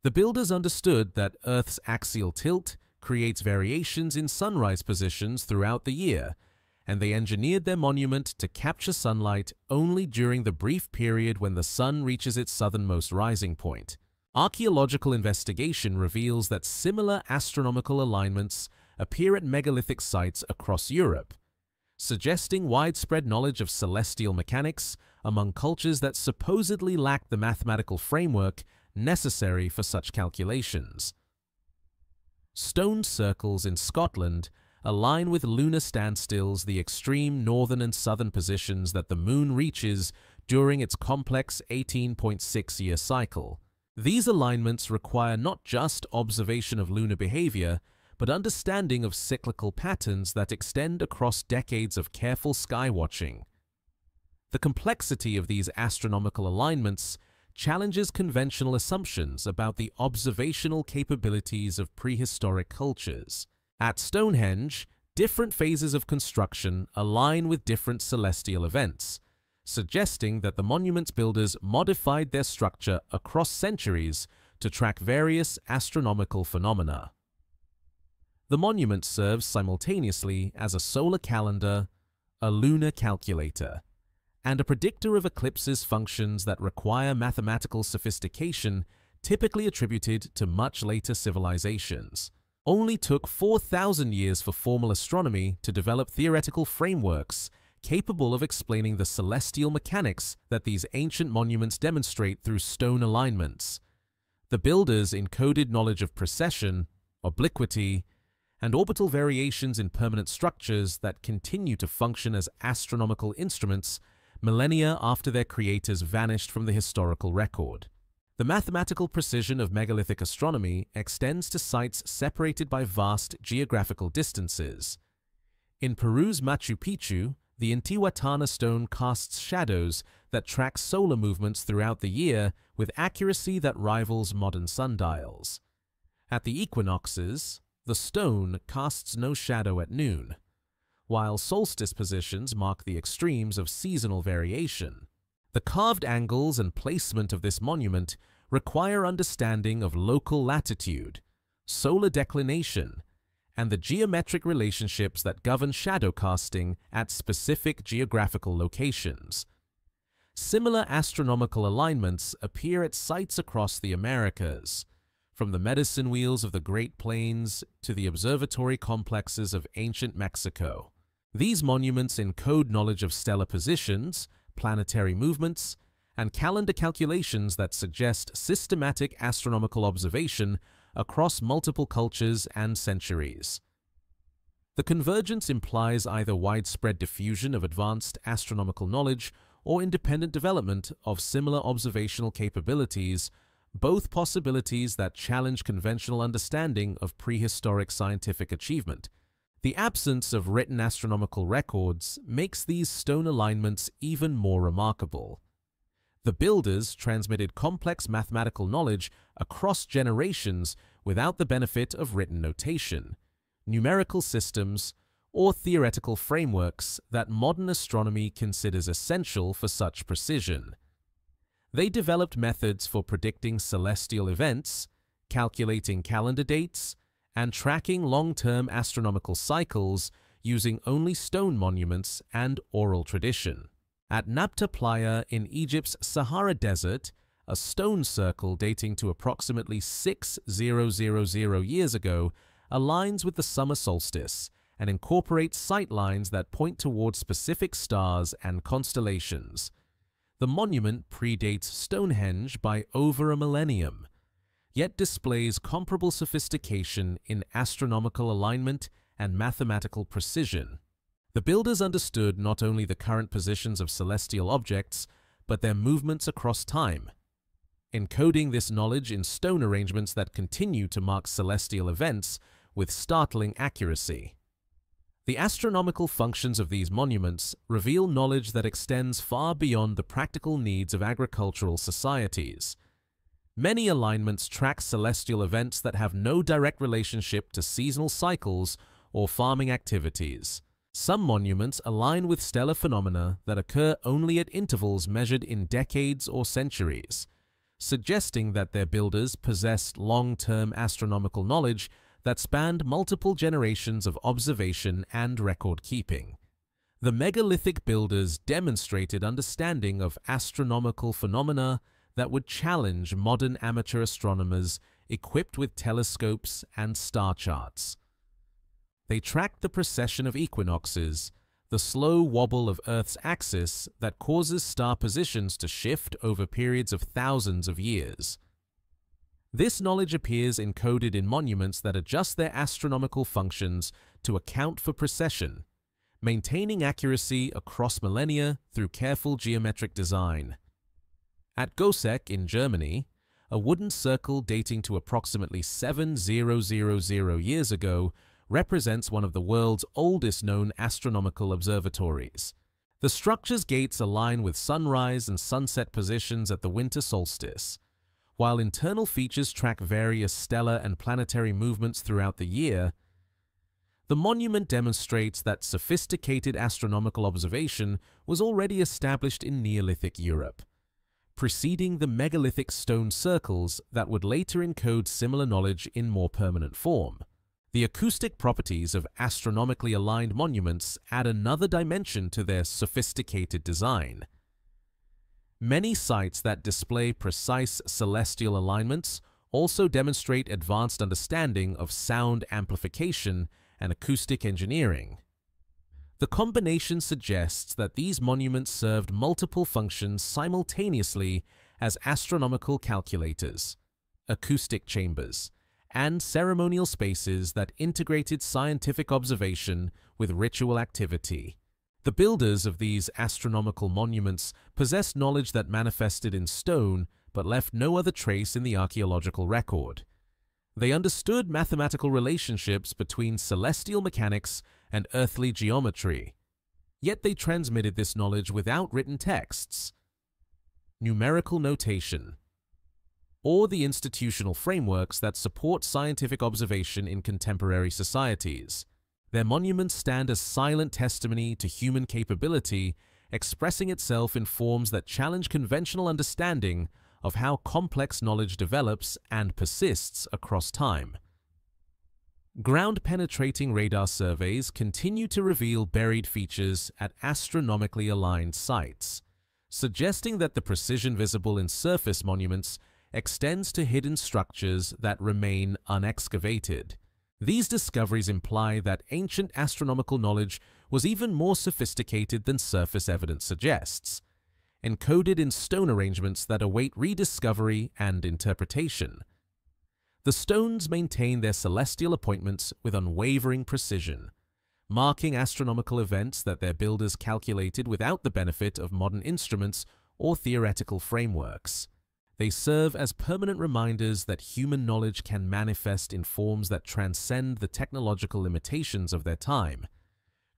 The builders understood that Earth's axial tilt creates variations in sunrise positions throughout the year, and they engineered their monument to capture sunlight only during the brief period when the sun reaches its southernmost rising point. Archaeological investigation reveals that similar astronomical alignments appear at megalithic sites across Europe, suggesting widespread knowledge of celestial mechanics among cultures that supposedly lacked the mathematical framework necessary for such calculations. Stone circles in Scotland align with lunar standstills, the extreme northern and southern positions that the moon reaches during its complex 18.6-year cycle. These alignments require not just observation of lunar behavior, but understanding of cyclical patterns that extend across decades of careful sky watching. The complexity of these astronomical alignments challenges conventional assumptions about the observational capabilities of prehistoric cultures. At Stonehenge, different phases of construction align with different celestial events, suggesting that the monument's builders modified their structure across centuries to track various astronomical phenomena. The monument serves simultaneously as a solar calendar, a lunar calculator, and a predictor of eclipses, functions that require mathematical sophistication typically attributed to much later civilizations. Only took 4,000 years for formal astronomy to develop theoretical frameworks capable of explaining the celestial mechanics that these ancient monuments demonstrate through stone alignments. The builders encoded knowledge of precession, obliquity, and orbital variations in permanent structures that continue to function as astronomical instruments millennia after their creators vanished from the historical record. The mathematical precision of megalithic astronomy extends to sites separated by vast geographical distances. In Peru's Machu Picchu, the Intihuatana stone casts shadows that track solar movements throughout the year with accuracy that rivals modern sundials. At the equinoxes, the stone casts no shadow at noon, while solstice positions mark the extremes of seasonal variation. The carved angles and placement of this monument require understanding of local latitude, solar declination, and the geometric relationships that govern shadow casting at specific geographical locations. Similar astronomical alignments appear at sites across the Americas, from the medicine wheels of the Great Plains to the observatory complexes of ancient Mexico. These monuments encode knowledge of stellar positions, planetary movements, and calendar calculations that suggest systematic astronomical observation across multiple cultures and centuries. The convergence implies either widespread diffusion of advanced astronomical knowledge or independent development of similar observational capabilities, both possibilities that challenge conventional understanding of prehistoric scientific achievement. The absence of written astronomical records makes these stone alignments even more remarkable. The builders transmitted complex mathematical knowledge across generations without the benefit of written notation, numerical systems, or theoretical frameworks that modern astronomy considers essential for such precision. They developed methods for predicting celestial events, calculating calendar dates, and tracking long-term astronomical cycles using only stone monuments and oral tradition. At Nabta Playa in Egypt's Sahara Desert, a stone circle dating to approximately 6000 years ago aligns with the summer solstice and incorporates sight lines that point towards specific stars and constellations. The monument predates Stonehenge by over a millennium, yet displays comparable sophistication in astronomical alignment and mathematical precision. The builders understood not only the current positions of celestial objects, but their movements across time, encoding this knowledge in stone arrangements that continue to mark celestial events with startling accuracy. The astronomical functions of these monuments reveal knowledge that extends far beyond the practical needs of agricultural societies. Many alignments track celestial events that have no direct relationship to seasonal cycles or farming activities. Some monuments align with stellar phenomena that occur only at intervals measured in decades or centuries, suggesting that their builders possessed long-term astronomical knowledge that spanned multiple generations of observation and record-keeping. The megalithic builders demonstrated understanding of astronomical phenomena that would challenge modern amateur astronomers equipped with telescopes and star charts. They tracked the precession of equinoxes, the slow wobble of Earth's axis that causes star positions to shift over periods of thousands of years. This knowledge appears encoded in monuments that adjust their astronomical functions to account for precession, maintaining accuracy across millennia through careful geometric design. At Goseck in Germany, a wooden circle dating to approximately 7000 years ago represents one of the world's oldest known astronomical observatories. The structure's gates align with sunrise and sunset positions at the winter solstice, while internal features track various stellar and planetary movements throughout the year. The monument demonstrates that sophisticated astronomical observation was already established in Neolithic Europe, preceding the megalithic stone circles that would later encode similar knowledge in more permanent form. The acoustic properties of astronomically aligned monuments add another dimension to their sophisticated design. Many sites that display precise celestial alignments also demonstrate advanced understanding of sound amplification and acoustic engineering. The combination suggests that these monuments served multiple functions simultaneously as astronomical calculators, acoustic chambers, and ceremonial spaces that integrated scientific observation with ritual activity. The builders of these astronomical monuments possessed knowledge that manifested in stone but left no other trace in the archaeological record. They understood mathematical relationships between celestial mechanics and earthly geometry, yet they transmitted this knowledge without written texts, numerical notation, or the institutional frameworks that support scientific observation in contemporary societies. Their monuments stand as silent testimony to human capability, expressing itself in forms that challenge conventional understanding of how complex knowledge develops and persists across time. Ground-penetrating radar surveys continue to reveal buried features at astronomically aligned sites, suggesting that the precision visible in surface monuments extends to hidden structures that remain unexcavated. These discoveries imply that ancient astronomical knowledge was even more sophisticated than surface evidence suggests, encoded in stone arrangements that await rediscovery and interpretation. The stones maintain their celestial appointments with unwavering precision, marking astronomical events that their builders calculated without the benefit of modern instruments or theoretical frameworks. They serve as permanent reminders that human knowledge can manifest in forms that transcend the technological limitations of their time,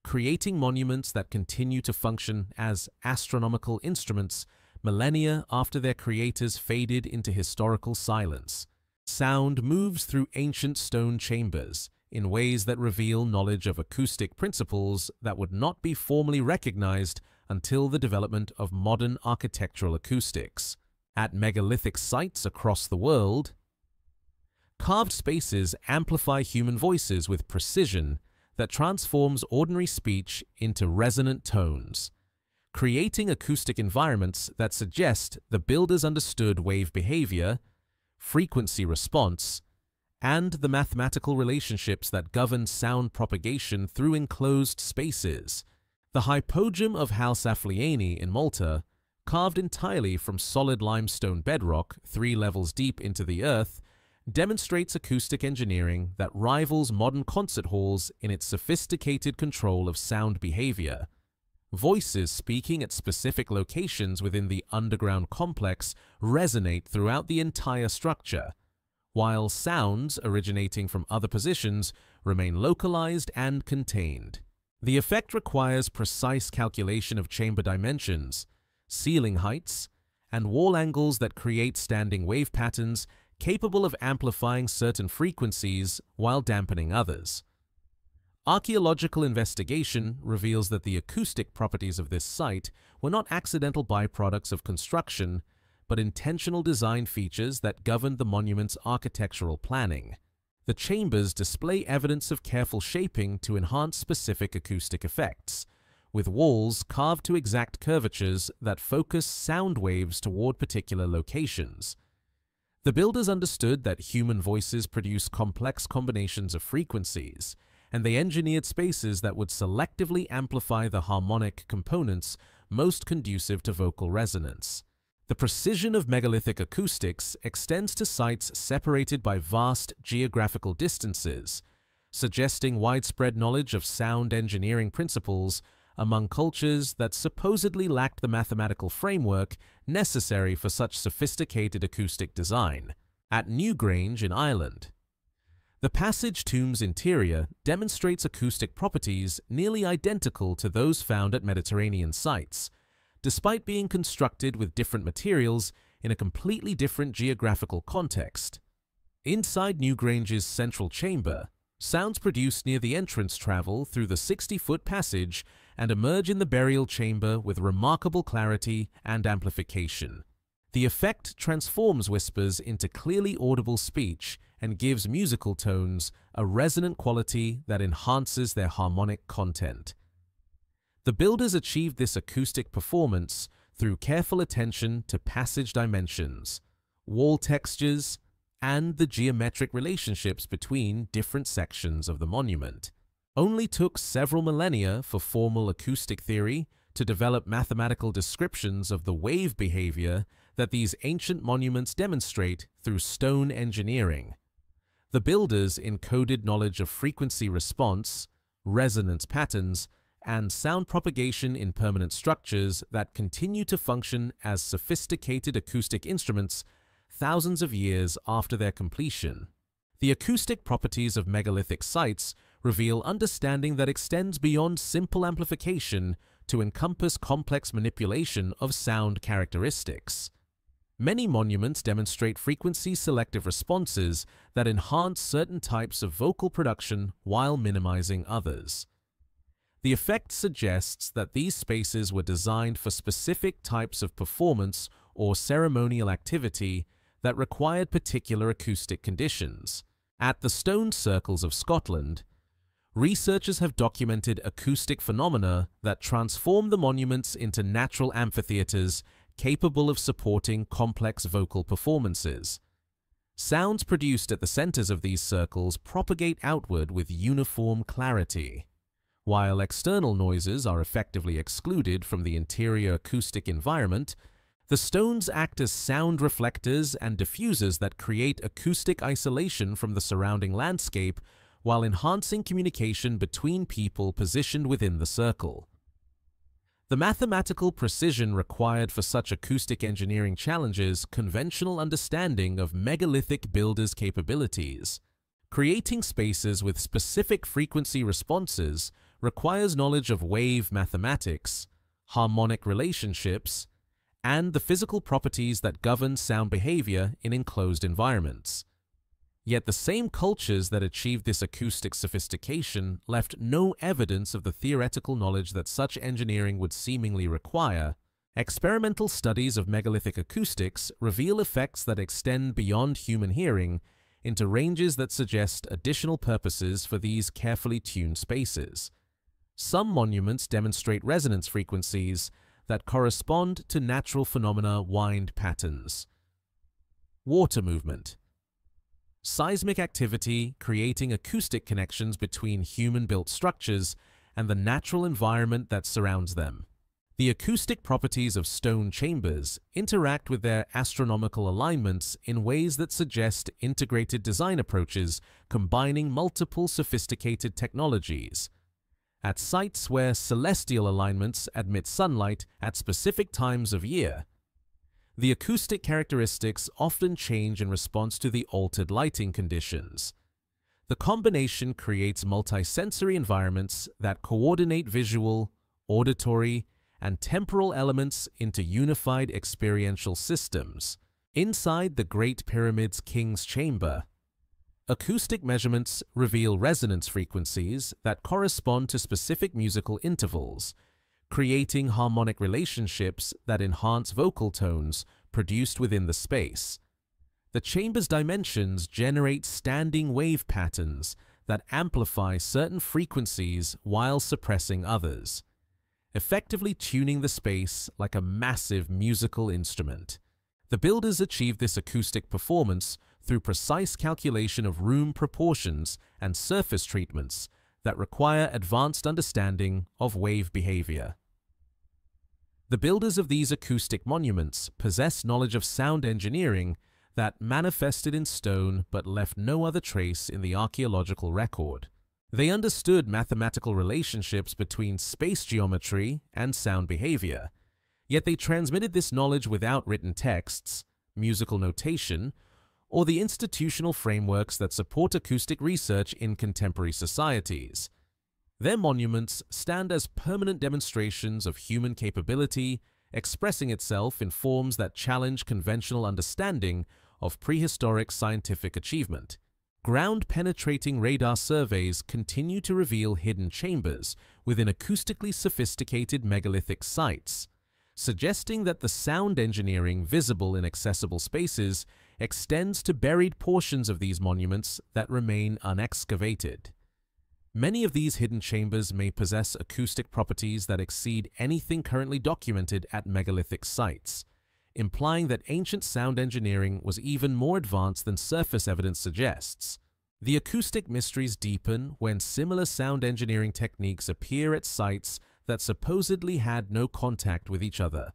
creating monuments that continue to function as astronomical instruments millennia after their creators faded into historical silence. Sound moves through ancient stone chambers in ways that reveal knowledge of acoustic principles that would not be formally recognized until the development of modern architectural acoustics. At megalithic sites across the world, carved spaces amplify human voices with precision that transforms ordinary speech into resonant tones, creating acoustic environments that suggest the builders understood wave behavior, frequency response, and the mathematical relationships that govern sound propagation through enclosed spaces. The hypogeum of House Affliani in Malta, carved entirely from solid limestone bedrock 3 levels deep into the earth, demonstrates acoustic engineering that rivals modern concert halls in its sophisticated control of sound behavior. Voices speaking at specific locations within the underground complex resonate throughout the entire structure, while sounds originating from other positions remain localized and contained. The effect requires precise calculation of chamber dimensions, ceiling heights, and wall angles that create standing wave patterns capable of amplifying certain frequencies while dampening others. Archaeological investigation reveals that the acoustic properties of this site were not accidental byproducts of construction, but intentional design features that governed the monument's architectural planning. The chambers display evidence of careful shaping to enhance specific acoustic effects, with walls carved to exact curvatures that focus sound waves toward particular locations. The builders understood that human voices produce complex combinations of frequencies, and they engineered spaces that would selectively amplify the harmonic components most conducive to vocal resonance. The precision of megalithic acoustics extends to sites separated by vast geographical distances, suggesting widespread knowledge of sound engineering principles among cultures that supposedly lacked the mathematical framework necessary for such sophisticated acoustic design. At Newgrange in Ireland, the passage tomb's interior demonstrates acoustic properties nearly identical to those found at Mediterranean sites, despite being constructed with different materials in a completely different geographical context. Inside Newgrange's central chamber, sounds produced near the entrance travel through the 60-foot passage and emerge in the burial chamber with remarkable clarity and amplification. The effect transforms whispers into clearly audible speech and gives musical tones a resonant quality that enhances their harmonic content. The builders achieved this acoustic performance through careful attention to passage dimensions, wall textures, and the geometric relationships between different sections of the monument. Only took several millennia for formal acoustic theory to develop mathematical descriptions of the wave behavior that these ancient monuments demonstrate through stone engineering. The builders encoded knowledge of frequency response, resonance patterns, and sound propagation in permanent structures that continue to function as sophisticated acoustic instruments thousands of years after their completion. The acoustic properties of megalithic sites reveal understanding that extends beyond simple amplification to encompass complex manipulation of sound characteristics. Many monuments demonstrate frequency-selective responses that enhance certain types of vocal production while minimizing others. The effect suggests that these spaces were designed for specific types of performance or ceremonial activity that required particular acoustic conditions. At the stone circles of Scotland, researchers have documented acoustic phenomena that transform the monuments into natural amphitheaters capable of supporting complex vocal performances. Sounds produced at the centers of these circles propagate outward with uniform clarity, while external noises are effectively excluded from the interior acoustic environment. The stones act as sound reflectors and diffusers that create acoustic isolation from the surrounding landscape while enhancing communication between people positioned within the circle. The mathematical precision required for such acoustic engineering challenges conventional understanding of megalithic builders' capabilities. Creating spaces with specific frequency responses requires knowledge of wave mathematics, harmonic relationships, and the physical properties that govern sound behavior in enclosed environments. Yet the same cultures that achieved this acoustic sophistication left no evidence of the theoretical knowledge that such engineering would seemingly require. Experimental studies of megalithic acoustics reveal effects that extend beyond human hearing into ranges that suggest additional purposes for these carefully tuned spaces. Some monuments demonstrate resonance frequencies that correspond to natural phenomena wind patterns. Water movement. Seismic activity creating acoustic connections between human-built structures and the natural environment that surrounds them. The acoustic properties of stone chambers interact with their astronomical alignments in ways that suggest integrated design approaches combining multiple sophisticated technologies. At sites where celestial alignments admit sunlight at specific times of year, the acoustic characteristics often change in response to the altered lighting conditions. The combination creates multisensory environments that coordinate visual, auditory, and temporal elements into unified experiential systems. Inside the Great Pyramid's King's Chamber, acoustic measurements reveal resonance frequencies that correspond to specific musical intervals, creating harmonic relationships that enhance vocal tones produced within the space. The chamber's dimensions generate standing wave patterns that amplify certain frequencies while suppressing others, effectively tuning the space like a massive musical instrument. The builders achieved this acoustic performance through precise calculation of room proportions and surface treatments that require advanced understanding of wave behavior. The builders of these acoustic monuments possess knowledge of sound engineering that manifested in stone but left no other trace in the archaeological record. They understood mathematical relationships between space geometry and sound behavior, yet they transmitted this knowledge without written texts, musical notation, or the institutional frameworks that support acoustic research in contemporary societies. Their monuments stand as permanent demonstrations of human capability, expressing itself in forms that challenge conventional understanding of prehistoric scientific achievement. Ground-penetrating radar surveys continue to reveal hidden chambers within acoustically sophisticated megalithic sites, suggesting that the sound engineering visible in accessible spaces extends to buried portions of these monuments that remain unexcavated. Many of these hidden chambers may possess acoustic properties that exceed anything currently documented at megalithic sites, implying that ancient sound engineering was even more advanced than surface evidence suggests. The acoustic mysteries deepen when similar sound engineering techniques appear at sites that supposedly had no contact with each other.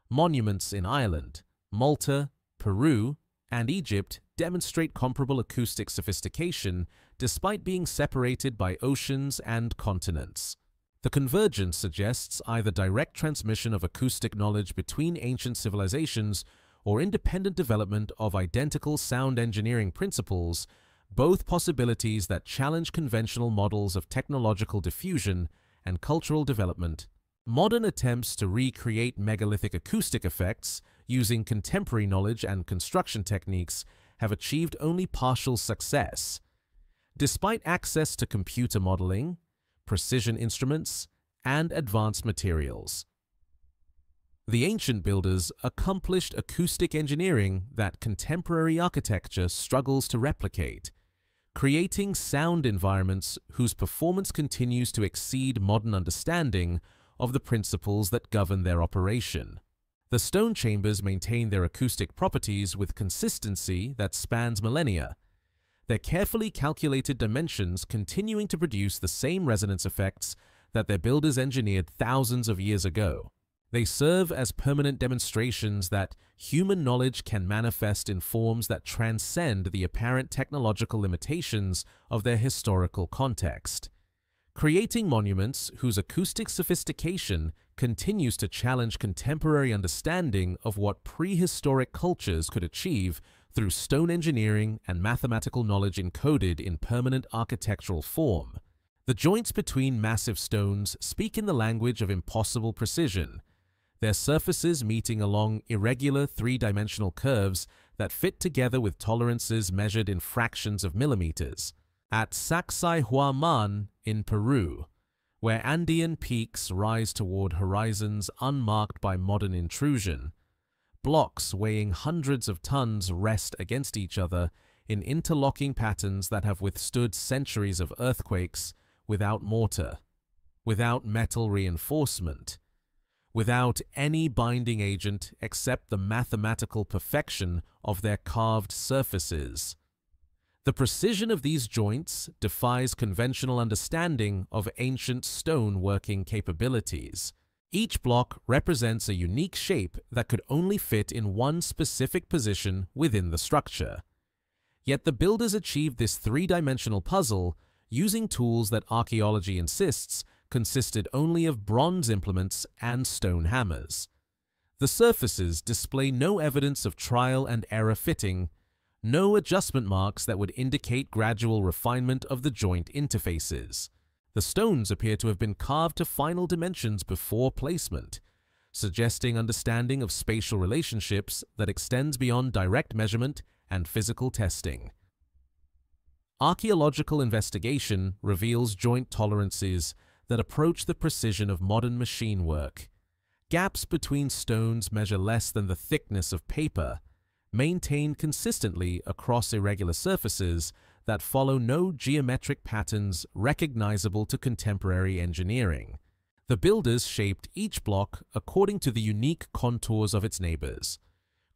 Monuments in Ireland, Malta, Peru, and Egypt demonstrate comparable acoustic sophistication despite being separated by oceans and continents. The convergence suggests either direct transmission of acoustic knowledge between ancient civilizations or independent development of identical sound engineering principles, both possibilities that challenge conventional models of technological diffusion and cultural development. Modern attempts to recreate megalithic acoustic effects using contemporary knowledge and construction techniques have achieved only partial success. Despite access to computer modeling, precision instruments, and advanced materials. The ancient builders accomplished acoustic engineering that contemporary architecture struggles to replicate, creating sound environments whose performance continues to exceed modern understanding of the principles that govern their operation. The stone chambers maintain their acoustic properties with consistency that spans millennia, their carefully calculated dimensions continuing to produce the same resonance effects that their builders engineered thousands of years ago. They serve as permanent demonstrations that human knowledge can manifest in forms that transcend the apparent technological limitations of their historical context, creating monuments whose acoustic sophistication continues to challenge contemporary understanding of what prehistoric cultures could achieve through stone engineering and mathematical knowledge encoded in permanent architectural form. The joints between massive stones speak in the language of impossible precision, their surfaces meeting along irregular three-dimensional curves that fit together with tolerances measured in fractions of millimeters. At Sacsayhuaman in Peru, where Andean peaks rise toward horizons unmarked by modern intrusion, blocks weighing hundreds of tons rest against each other in interlocking patterns that have withstood centuries of earthquakes without mortar, without metal reinforcement, without any binding agent except the mathematical perfection of their carved surfaces. The precision of these joints defies conventional understanding of ancient stone working capabilities. Each block represents a unique shape that could only fit in one specific position within the structure. Yet the builders achieved this three-dimensional puzzle using tools that archaeology insists consisted only of bronze implements and stone hammers. The surfaces display no evidence of trial and error fitting, no adjustment marks that would indicate gradual refinement of the joint interfaces. The stones appear to have been carved to final dimensions before placement, suggesting understanding of spatial relationships that extends beyond direct measurement and physical testing. Archaeological investigation reveals joint tolerances that approach the precision of modern machine work. Gaps between stones measure less than the thickness of paper, maintained consistently across irregular surfaces that follow no geometric patterns recognizable to contemporary engineering. The builders shaped each block according to the unique contours of its neighbors,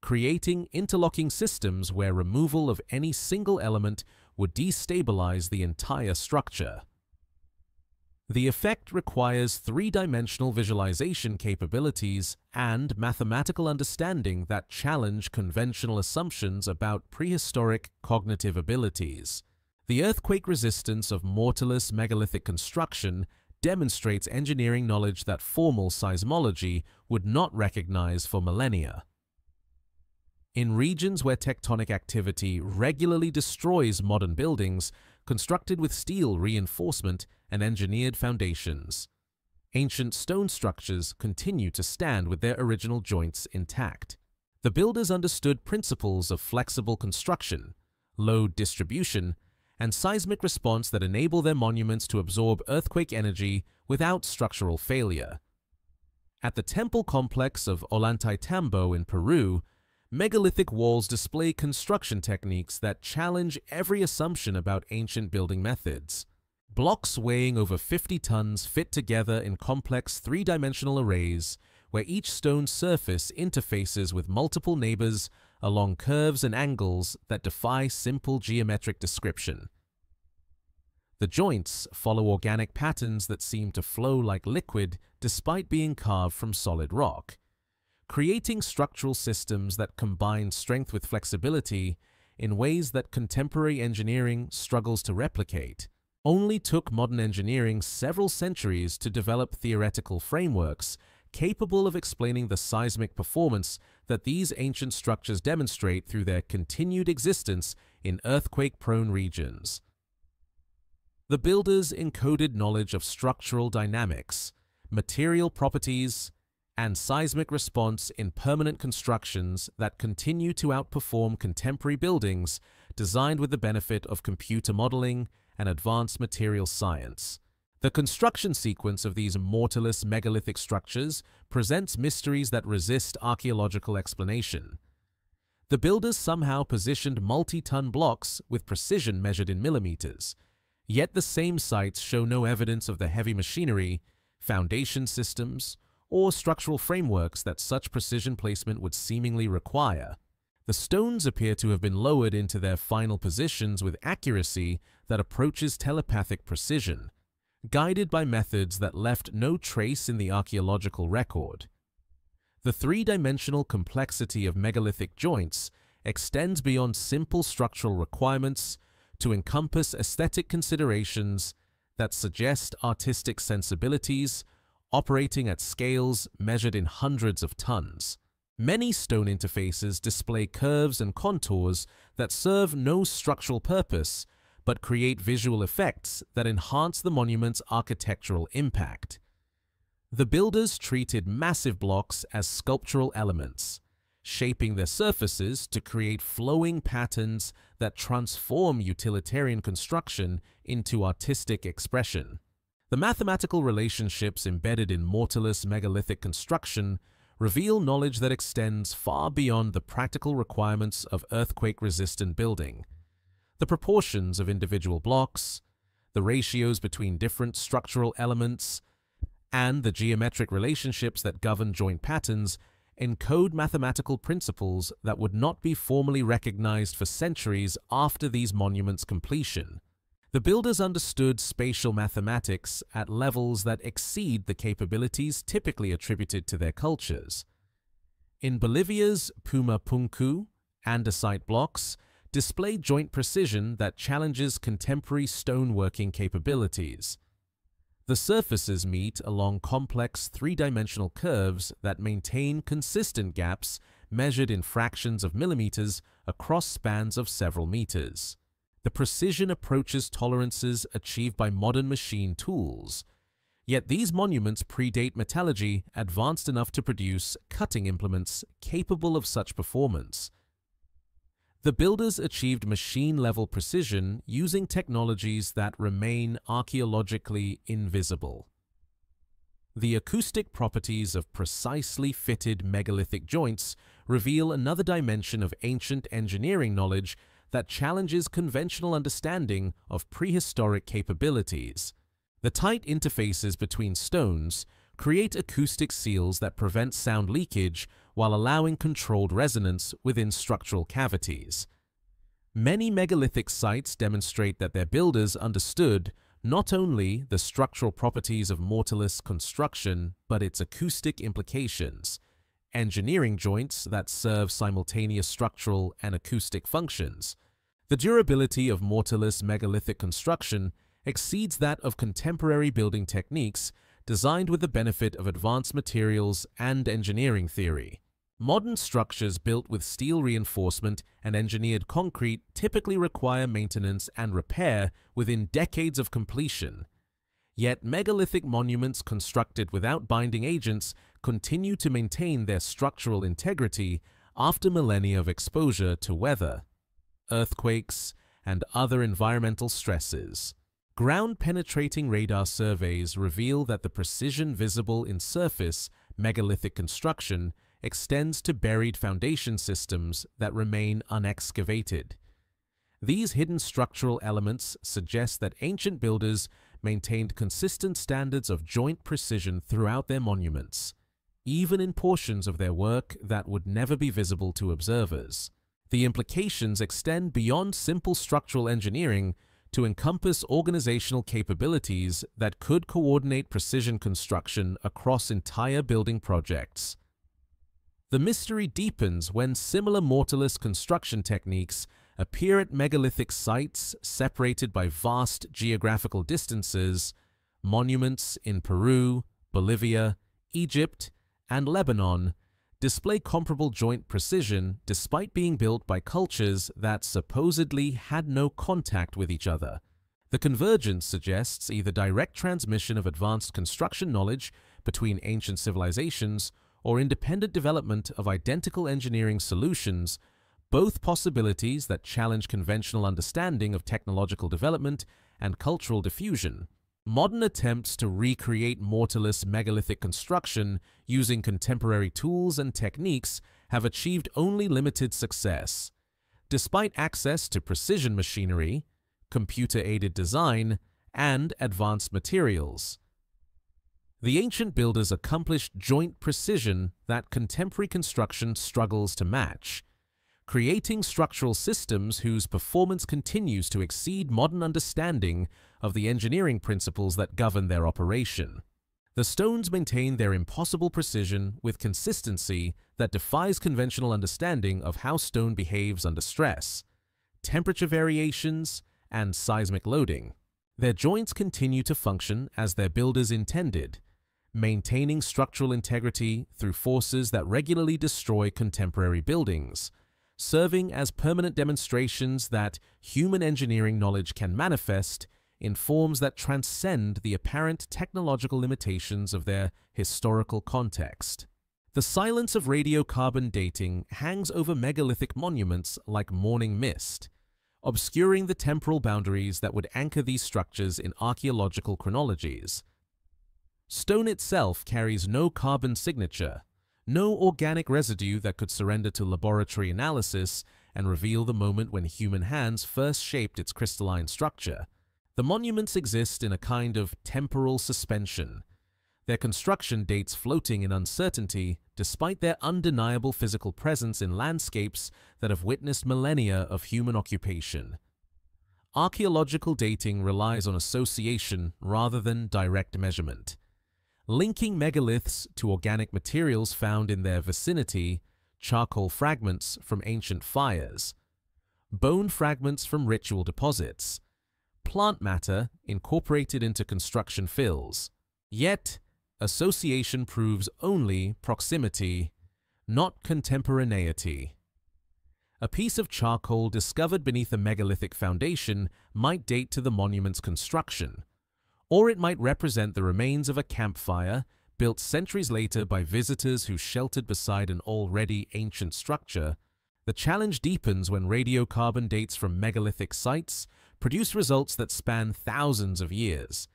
creating interlocking systems where removal of any single element would destabilize the entire structure. The effect requires three-dimensional visualization capabilities and mathematical understanding that challenge conventional assumptions about prehistoric cognitive abilities. The earthquake resistance of mortarless megalithic construction demonstrates engineering knowledge that formal seismology would not recognize for millennia. In regions where tectonic activity regularly destroys modern buildings constructed with steel reinforcement and engineered foundations, ancient stone structures continue to stand with their original joints intact. The builders understood principles of flexible construction, load distribution, and seismic response that enable their monuments to absorb earthquake energy without structural failure. At the temple complex of Ollantaytambo in Peru, megalithic walls display construction techniques that challenge every assumption about ancient building methods. Blocks weighing over 50 tons fit together in complex three-dimensional arrays where each stone surface interfaces with multiple neighbors along curves and angles that defy simple geometric description. The joints follow organic patterns that seem to flow like liquid despite being carved from solid rock, creating structural systems that combine strength with flexibility in ways that contemporary engineering struggles to replicate. Only took modern engineering several centuries to develop theoretical frameworks capable of explaining the seismic performance that these ancient structures demonstrate through their continued existence in earthquake-prone regions. The builders encoded knowledge of structural dynamics, material properties, and seismic response in permanent constructions that continue to outperform contemporary buildings designed with the benefit of computer modeling and advanced material science. The construction sequence of these mortarless megalithic structures presents mysteries that resist archaeological explanation. The builders somehow positioned multi-ton blocks with precision measured in millimeters, yet the same sites show no evidence of the heavy machinery, foundation systems, or structural frameworks that such precision placement would seemingly require. The stones appear to have been lowered into their final positions with accuracy that approaches telepathic precision, guided by methods that left no trace in the archaeological record. The three-dimensional complexity of megalithic joints extends beyond simple structural requirements to encompass aesthetic considerations that suggest artistic sensibilities operating at scales measured in hundreds of tons. Many stone interfaces display curves and contours that serve no structural purpose but create visual effects that enhance the monument's architectural impact. The builders treated massive blocks as sculptural elements, shaping their surfaces to create flowing patterns that transform utilitarian construction into artistic expression. The mathematical relationships embedded in mortarless megalithic construction reveal knowledge that extends far beyond the practical requirements of earthquake-resistant building. The proportions of individual blocks, the ratios between different structural elements, and the geometric relationships that govern joint patterns encode mathematical principles that would not be formally recognized for centuries after these monuments' completion. The builders understood spatial mathematics at levels that exceed the capabilities typically attributed to their cultures. In Bolivia's Pumapunku, andesite blocks display joint precision that challenges contemporary stoneworking capabilities. The surfaces meet along complex three-dimensional curves that maintain consistent gaps measured in fractions of millimeters across spans of several meters. The precision approaches tolerances achieved by modern machine tools. Yet these monuments predate metallurgy advanced enough to produce cutting implements capable of such performance. The builders achieved machine-level precision using technologies that remain archaeologically invisible. The acoustic properties of precisely fitted megalithic joints reveal another dimension of ancient engineering knowledge that challenges conventional understanding of prehistoric capabilities. The tight interfaces between stones create acoustic seals that prevent sound leakage while allowing controlled resonance within structural cavities. Many megalithic sites demonstrate that their builders understood not only the structural properties of mortarless construction, but its acoustic implications, engineering joints that serve simultaneous structural and acoustic functions. The durability of mortarless megalithic construction exceeds that of contemporary building techniques designed with the benefit of advanced materials and engineering theory. Modern structures built with steel reinforcement and engineered concrete typically require maintenance and repair within decades of completion. Yet megalithic monuments constructed without binding agents continue to maintain their structural integrity after millennia of exposure to weather, earthquakes, and other environmental stresses. Ground-penetrating radar surveys reveal that the precision visible in surface megalithic construction extends to buried foundation systems that remain unexcavated. These hidden structural elements suggest that ancient builders maintained consistent standards of joint precision throughout their monuments, even in portions of their work that would never be visible to observers. The implications extend beyond simple structural engineering to encompass organizational capabilities that could coordinate precision construction across entire building projects. The mystery deepens when similar mortarless construction techniques appear at megalithic sites separated by vast geographical distances. Monuments in Peru, Bolivia, Egypt, and Lebanon display comparable joint precision despite being built by cultures that supposedly had no contact with each other. The convergence suggests either direct transmission of advanced construction knowledge between ancient civilizations or independent development of identical engineering solutions, both possibilities that challenge conventional understanding of technological development and cultural diffusion. Modern attempts to recreate mortarless megalithic construction using contemporary tools and techniques have achieved only limited success. Despite access to precision machinery, computer-aided design, and advanced materials, the ancient builders accomplished joint precision that contemporary construction struggles to match, creating structural systems whose performance continues to exceed modern understanding of the engineering principles that govern their operation. The stones maintain their impossible precision with consistency that defies conventional understanding of how stone behaves under stress, temperature variations, and seismic loading. Their joints continue to function as their builders intended, maintaining structural integrity through forces that regularly destroy contemporary buildings, serving as permanent demonstrations that human engineering knowledge can manifest in forms that transcend the apparent technological limitations of their historical context. The silence of radiocarbon dating hangs over megalithic monuments like morning mist, obscuring the temporal boundaries that would anchor these structures in archaeological chronologies. Stone itself carries no carbon signature, no organic residue that could surrender to laboratory analysis and reveal the moment when human hands first shaped its crystalline structure. The monuments exist in a kind of temporal suspension, their construction dates floating in uncertainty despite their undeniable physical presence in landscapes that have witnessed millennia of human occupation. Archaeological dating relies on association rather than direct measurement, linking megaliths to organic materials found in their vicinity, charcoal fragments from ancient fires, bone fragments from ritual deposits, plant matter incorporated into construction fills. Yet, association proves only proximity, not contemporaneity. A piece of charcoal discovered beneath a megalithic foundation might date to the monument's construction, or it might represent the remains of a campfire built centuries later by visitors who sheltered beside an already ancient structure. The challenge deepens when radiocarbon dates from megalithic sites produce results that span thousands of years,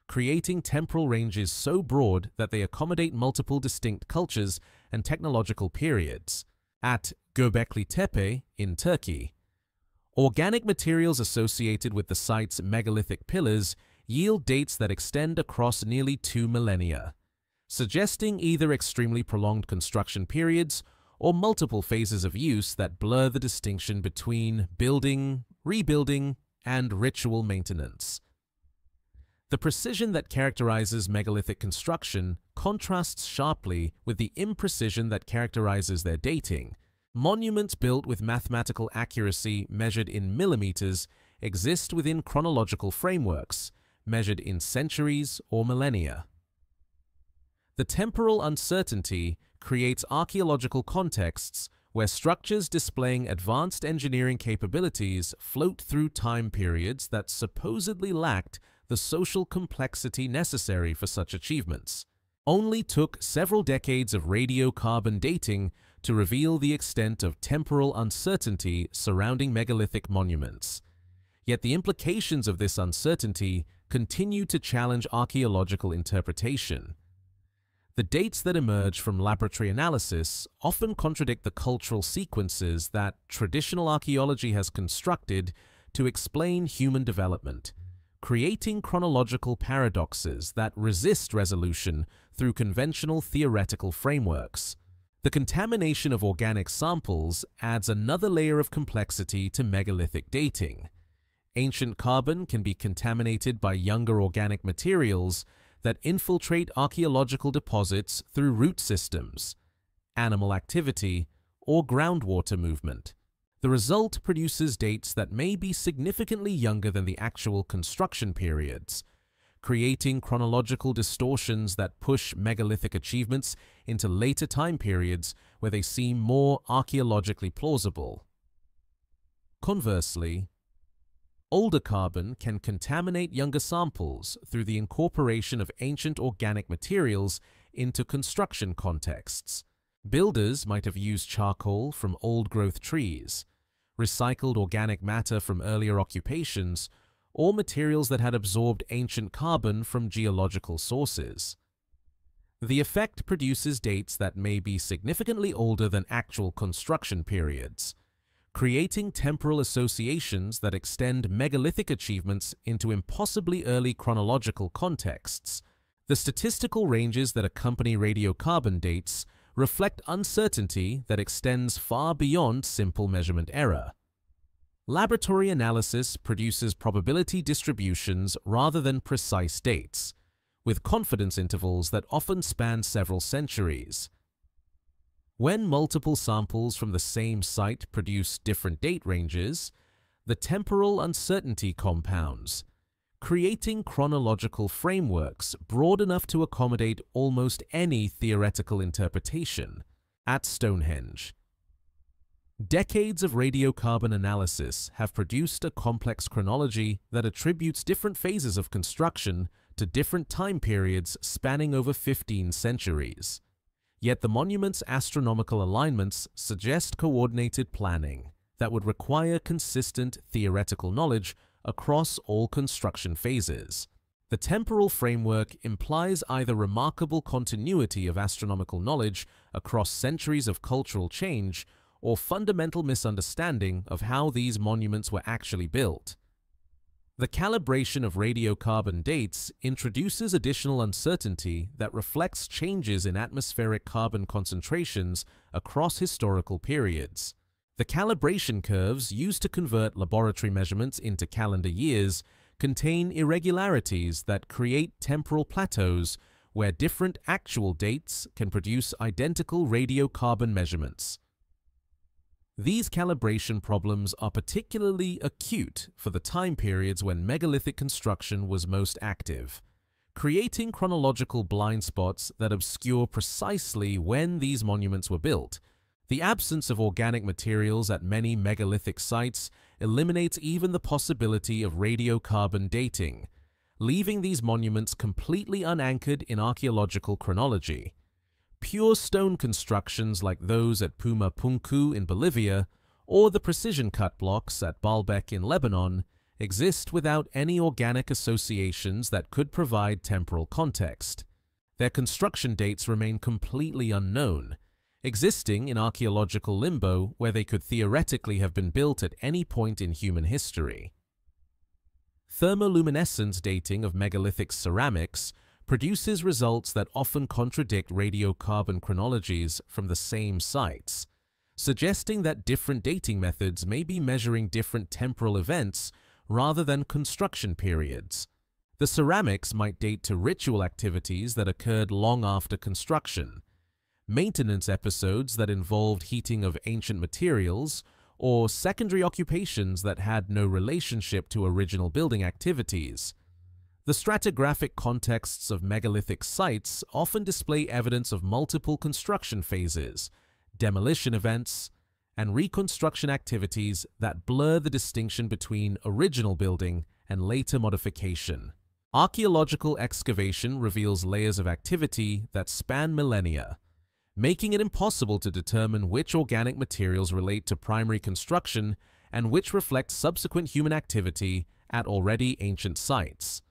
creating temporal ranges so broad that they accommodate multiple distinct cultures and technological periods. At Göbekli Tepe in Turkey, organic materials associated with the site's megalithic pillars yield dates that extend across nearly 2 millennia, suggesting either extremely prolonged construction periods or multiple phases of use that blur the distinction between building, rebuilding, and ritual maintenance. The precision that characterizes megalithic construction contrasts sharply with the imprecision that characterizes their dating. Monuments built with mathematical accuracy measured in millimeters exist within chronological frameworks, measured in centuries or millennia. The temporal uncertainty creates archaeological contexts where structures displaying advanced engineering capabilities float through time periods that supposedly lacked the social complexity necessary for such achievements. Only took several decades of radiocarbon dating to reveal the extent of temporal uncertainty surrounding megalithic monuments. Yet the implications of this uncertainty continue to challenge archaeological interpretation. The dates that emerge from laboratory analysis often contradict the cultural sequences that traditional archaeology has constructed to explain human development, creating chronological paradoxes that resist resolution through conventional theoretical frameworks. The contamination of organic samples adds another layer of complexity to megalithic dating. Ancient carbon can be contaminated by younger organic materials that infiltrate archaeological deposits through root systems, animal activity, or groundwater movement. The result produces dates that may be significantly younger than the actual construction periods, creating chronological distortions that push megalithic achievements into later time periods where they seem more archaeologically plausible. Conversely, older carbon can contaminate younger samples through the incorporation of ancient organic materials into construction contexts. Builders might have used charcoal from old-growth trees, recycled organic matter from earlier occupations, or materials that had absorbed ancient carbon from geological sources. The effect produces dates that may be significantly older than actual construction periods, creating temporal associations that extend megalithic achievements into impossibly early chronological contexts. The statistical ranges that accompany radiocarbon dates reflect uncertainty that extends far beyond simple measurement error. Laboratory analysis produces probability distributions rather than precise dates, with confidence intervals that often span several centuries. When multiple samples from the same site produce different date ranges, the temporal uncertainty compounds, creating chronological frameworks broad enough to accommodate almost any theoretical interpretation. At Stonehenge, decades of radiocarbon analysis have produced a complex chronology that attributes different phases of construction to different time periods spanning over 15 centuries. Yet the monument's astronomical alignments suggest coordinated planning that would require consistent theoretical knowledge across all construction phases. The temporal framework implies either remarkable continuity of astronomical knowledge across centuries of cultural change or fundamental misunderstanding of how these monuments were actually built. The calibration of radiocarbon dates introduces additional uncertainty that reflects changes in atmospheric carbon concentrations across historical periods. The calibration curves used to convert laboratory measurements into calendar years contain irregularities that create temporal plateaus where different actual dates can produce identical radiocarbon measurements. These calibration problems are particularly acute for the time periods when megalithic construction was most active, creating chronological blind spots that obscure precisely when these monuments were built. The absence of organic materials at many megalithic sites eliminates even the possibility of radiocarbon dating, leaving these monuments completely unanchored in archaeological chronology. Pure stone constructions like those at Puma Punku in Bolivia or the precision-cut blocks at Baalbek in Lebanon exist without any organic associations that could provide temporal context. Their construction dates remain completely unknown, existing in archaeological limbo where they could theoretically have been built at any point in human history. Thermoluminescence dating of megalithic ceramics produces results that often contradict radiocarbon chronologies from the same sites, suggesting that different dating methods may be measuring different temporal events rather than construction periods. The ceramics might date to ritual activities that occurred long after construction, maintenance episodes that involved heating of ancient materials, or secondary occupations that had no relationship to original building activities. The stratigraphic contexts of megalithic sites often display evidence of multiple construction phases, demolition events, and reconstruction activities that blur the distinction between original building and later modification. Archaeological excavation reveals layers of activity that span millennia, making it impossible to determine which organic materials relate to primary construction and which reflect subsequent human activity at already ancient sites.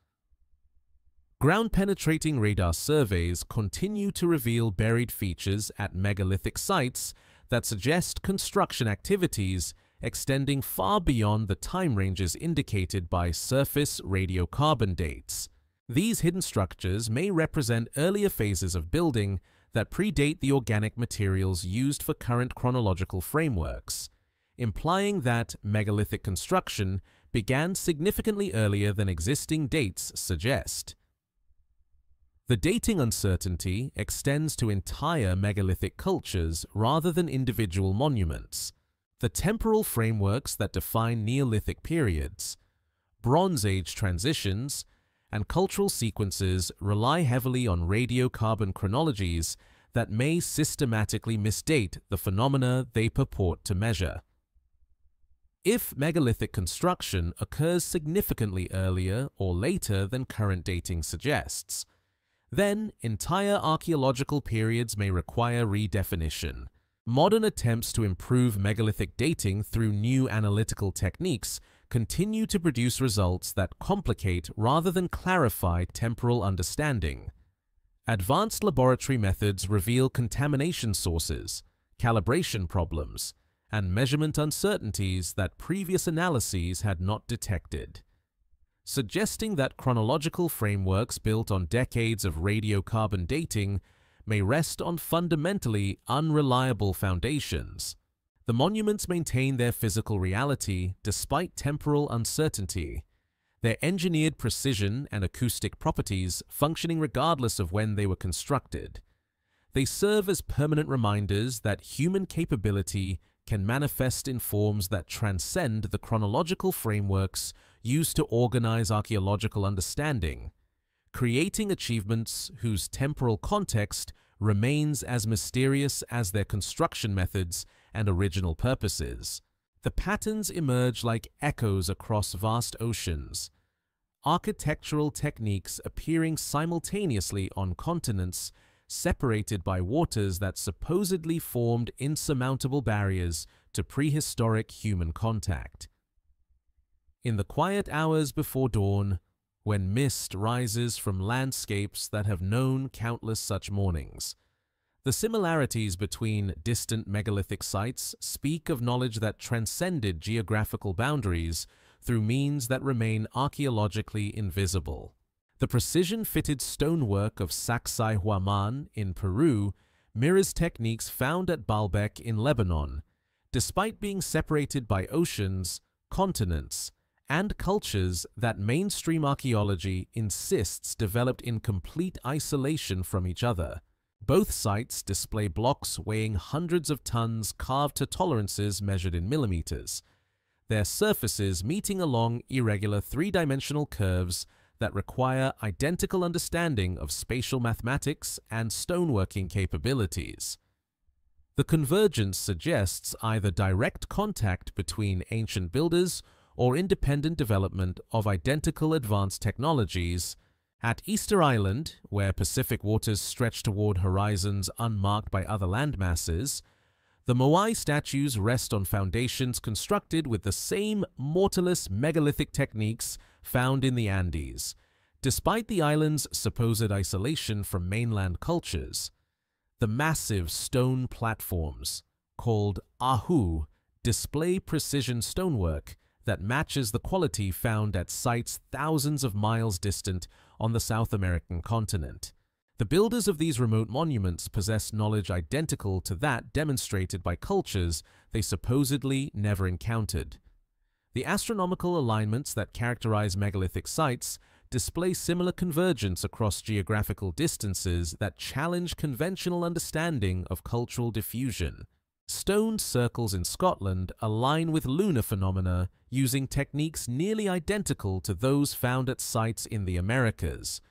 Ground-penetrating radar surveys continue to reveal buried features at megalithic sites that suggest construction activities extending far beyond the time ranges indicated by surface radiocarbon dates. These hidden structures may represent earlier phases of building that predate the organic materials used for current chronological frameworks, implying that megalithic construction began significantly earlier than existing dates suggest. The dating uncertainty extends to entire megalithic cultures rather than individual monuments. The temporal frameworks that define Neolithic periods, Bronze Age transitions, and cultural sequences rely heavily on radiocarbon chronologies that may systematically misdate the phenomena they purport to measure. If megalithic construction occurs significantly earlier or later than current dating suggests, then entire archaeological periods may require redefinition. Modern attempts to improve megalithic dating through new analytical techniques continue to produce results that complicate rather than clarify temporal understanding. Advanced laboratory methods reveal contamination sources, calibration problems, and measurement uncertainties that previous analyses had not detected, suggesting that chronological frameworks built on decades of radiocarbon dating may rest on fundamentally unreliable foundations. The monuments maintain their physical reality despite temporal uncertainty, their engineered precision and acoustic properties functioning regardless of when they were constructed. They serve as permanent reminders that human capability can manifest in forms that transcend the chronological frameworks used to organize archaeological understanding, creating achievements whose temporal context remains as mysterious as their construction methods and original purposes. The patterns emerge like echoes across vast oceans, architectural techniques appearing simultaneously on continents separated by waters that supposedly formed insurmountable barriers to prehistoric human contact. In the quiet hours before dawn, when mist rises from landscapes that have known countless such mornings, the similarities between distant megalithic sites speak of knowledge that transcended geographical boundaries through means that remain archaeologically invisible. The precision-fitted stonework of Sacsayhuaman in Peru mirrors techniques found at Baalbek in Lebanon, despite being separated by oceans, continents, and cultures that mainstream archaeology insists developed in complete isolation from each other. Both sites display blocks weighing hundreds of tons carved to tolerances measured in millimeters, their surfaces meeting along irregular three-dimensional curves that require identical understanding of spatial mathematics and stoneworking capabilities. The convergence suggests either direct contact between ancient builders or independent development of identical advanced technologies. At Easter Island, where Pacific waters stretch toward horizons unmarked by other landmasses, the Moai statues rest on foundations constructed with the same mortarless megalithic techniques found in the Andes. Despite the island's supposed isolation from mainland cultures, the massive stone platforms, called ahu, display precision stonework that matches the quality found at sites thousands of miles distant on the South American continent. The builders of these remote monuments possess knowledge identical to that demonstrated by cultures they supposedly never encountered. The astronomical alignments that characterize megalithic sites display similar convergence across geographical distances that challenge conventional understanding of cultural diffusion. Stone circles in Scotland align with lunar phenomena using techniques nearly identical to those found at sites in the Americas,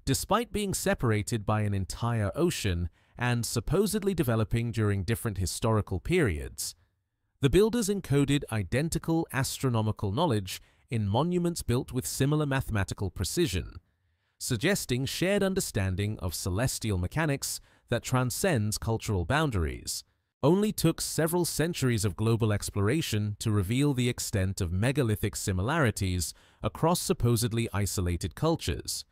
despite being separated by an entire ocean and supposedly developing during different historical periods. The builders encoded identical astronomical knowledge in monuments built with similar mathematical precision, suggesting shared understanding of celestial mechanics that transcends cultural boundaries. Only took several centuries of global exploration to reveal the extent of megalithic similarities across supposedly isolated cultures.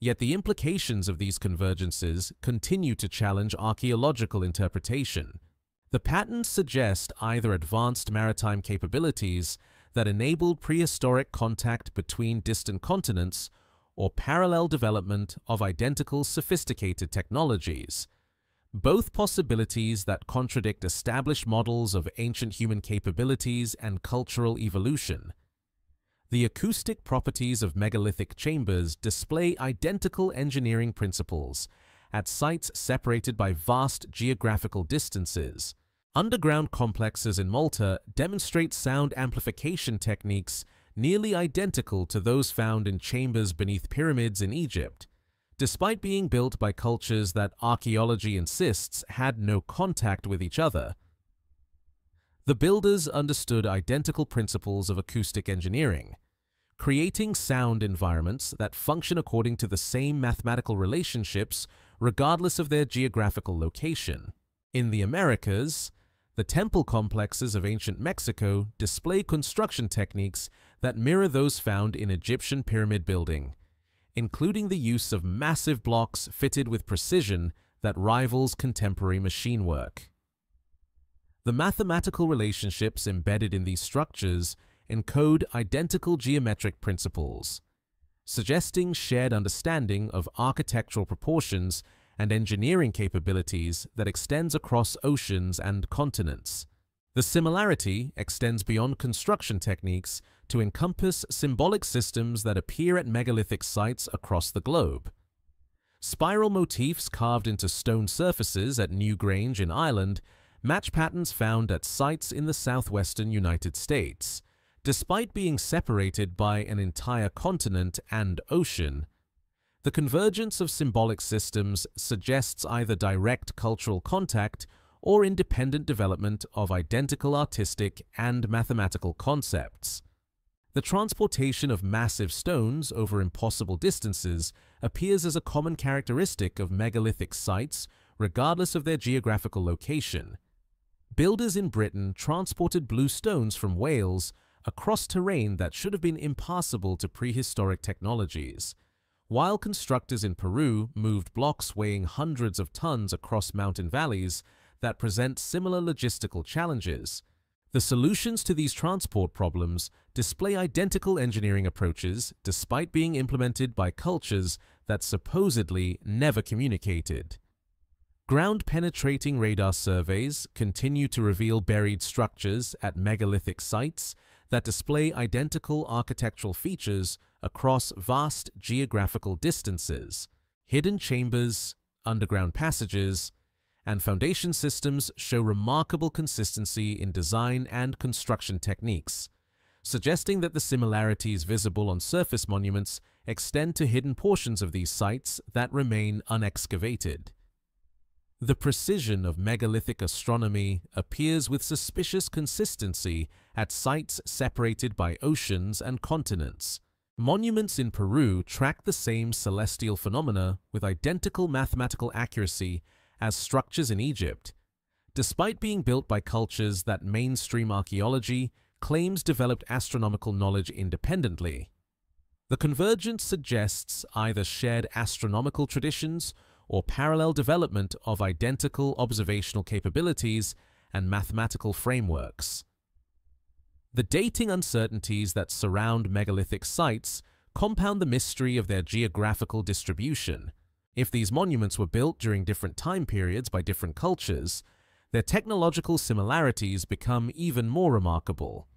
Yet the implications of these convergences continue to challenge archaeological interpretation. The patterns suggest either advanced maritime capabilities that enabled prehistoric contact between distant continents or parallel development of identical sophisticated technologies, both possibilities that contradict established models of ancient human capabilities and cultural evolution. The acoustic properties of megalithic chambers display identical engineering principles at sites separated by vast geographical distances. Underground complexes in Malta demonstrate sound amplification techniques nearly identical to those found in chambers beneath pyramids in Egypt, despite being built by cultures that archaeology insists had no contact with each other. The builders understood identical principles of acoustic engineering, creating sound environments that function according to the same mathematical relationships regardless of their geographical location. In the Americas, The temple complexes of ancient Mexico display construction techniques that mirror those found in Egyptian pyramid building, including the use of massive blocks fitted with precision that rivals contemporary machine work. The mathematical relationships embedded in these structures encode identical geometric principles, suggesting shared understanding of architectural proportions and engineering capabilities that extends across oceans and continents. The similarity extends beyond construction techniques to encompass symbolic systems that appear at megalithic sites across the globe. Spiral motifs carved into stone surfaces at Newgrange in Ireland match patterns found at sites in the southwestern United States. Despite being separated by an entire continent and ocean, the convergence of symbolic systems suggests either direct cultural contact or independent development of identical artistic and mathematical concepts. The transportation of massive stones over impossible distances appears as a common characteristic of megalithic sites, regardless of their geographical location. Builders in Britain transported blue stones from Wales across terrain that should have been impassable to prehistoric technologies, while constructors in Peru moved blocks weighing hundreds of tons across mountain valleys that present similar logistical challenges. The solutions to these transport problems display identical engineering approaches despite being implemented by cultures that supposedly never communicated. Ground-penetrating radar surveys continue to reveal buried structures at megalithic sites that display identical architectural features across vast geographical distances. Hidden chambers, underground passages, and foundation systems show remarkable consistency in design and construction techniques, suggesting that the similarities visible on surface monuments extend to hidden portions of these sites that remain unexcavated. The precision of megalithic astronomy appears with suspicious consistency at sites separated by oceans and continents. Monuments in Peru track the same celestial phenomena with identical mathematical accuracy as structures in Egypt, despite being built by cultures that mainstream archaeology claims developed astronomical knowledge independently. The convergence suggests either shared astronomical traditions or parallel development of identical observational capabilities and mathematical frameworks. The dating uncertainties that surround megalithic sites compound the mystery of their geographical distribution. If these monuments were built during different time periods by different cultures, their technological similarities become even more remarkable.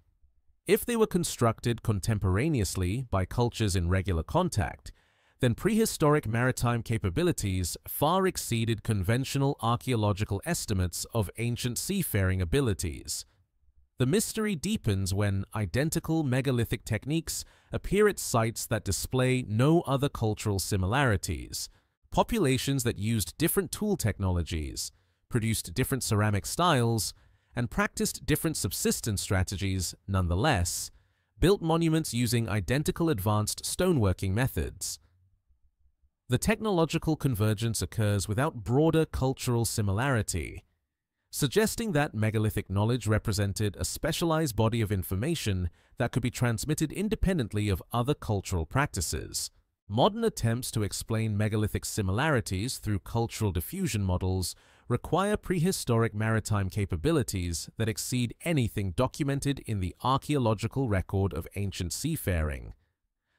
If they were constructed contemporaneously by cultures in regular contact, then prehistoric maritime capabilities far exceeded conventional archaeological estimates of ancient seafaring abilities. The mystery deepens when identical megalithic techniques appear at sites that display no other cultural similarities. Populations that used different tool technologies, produced different ceramic styles, and practiced different subsistence strategies nonetheless, built monuments using identical advanced stoneworking methods. The technological convergence occurs without broader cultural similarity, suggesting that megalithic knowledge represented a specialized body of information that could be transmitted independently of other cultural practices. Modern attempts to explain megalithic similarities through cultural diffusion models require prehistoric maritime capabilities that exceed anything documented in the archaeological record of ancient seafaring.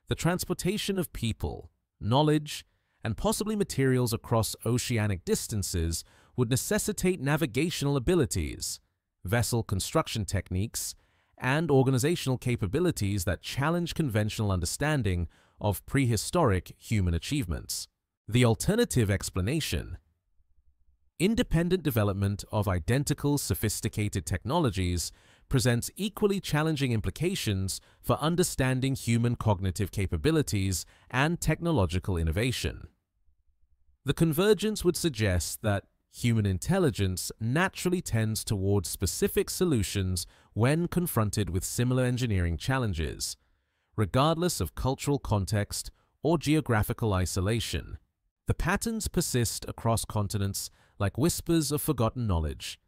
The transportation of people, knowledge, and possibly materials across oceanic distances would necessitate navigational abilities, vessel construction techniques, and organizational capabilities that challenge conventional understanding of prehistoric human achievements. The alternative explanation: independent development of identical sophisticated technologies presents equally challenging implications for understanding human cognitive capabilities and technological innovation. The convergence would suggest that human intelligence naturally tends towards specific solutions when confronted with similar engineering challenges, regardless of cultural context or geographical isolation. The patterns persist across continents like whispers of forgotten knowledge,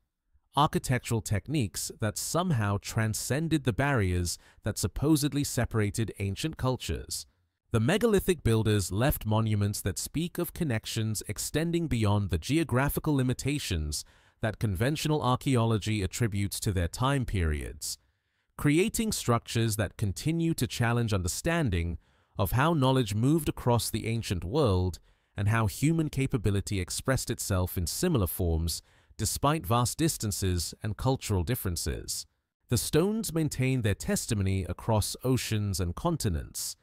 architectural techniques that somehow transcended the barriers that supposedly separated ancient cultures. The megalithic builders left monuments that speak of connections extending beyond the geographical limitations that conventional archaeology attributes to their time periods, creating structures that continue to challenge understanding of how knowledge moved across the ancient world and how human capability expressed itself in similar forms despite vast distances and cultural differences. The stones maintain their testimony across oceans and continents,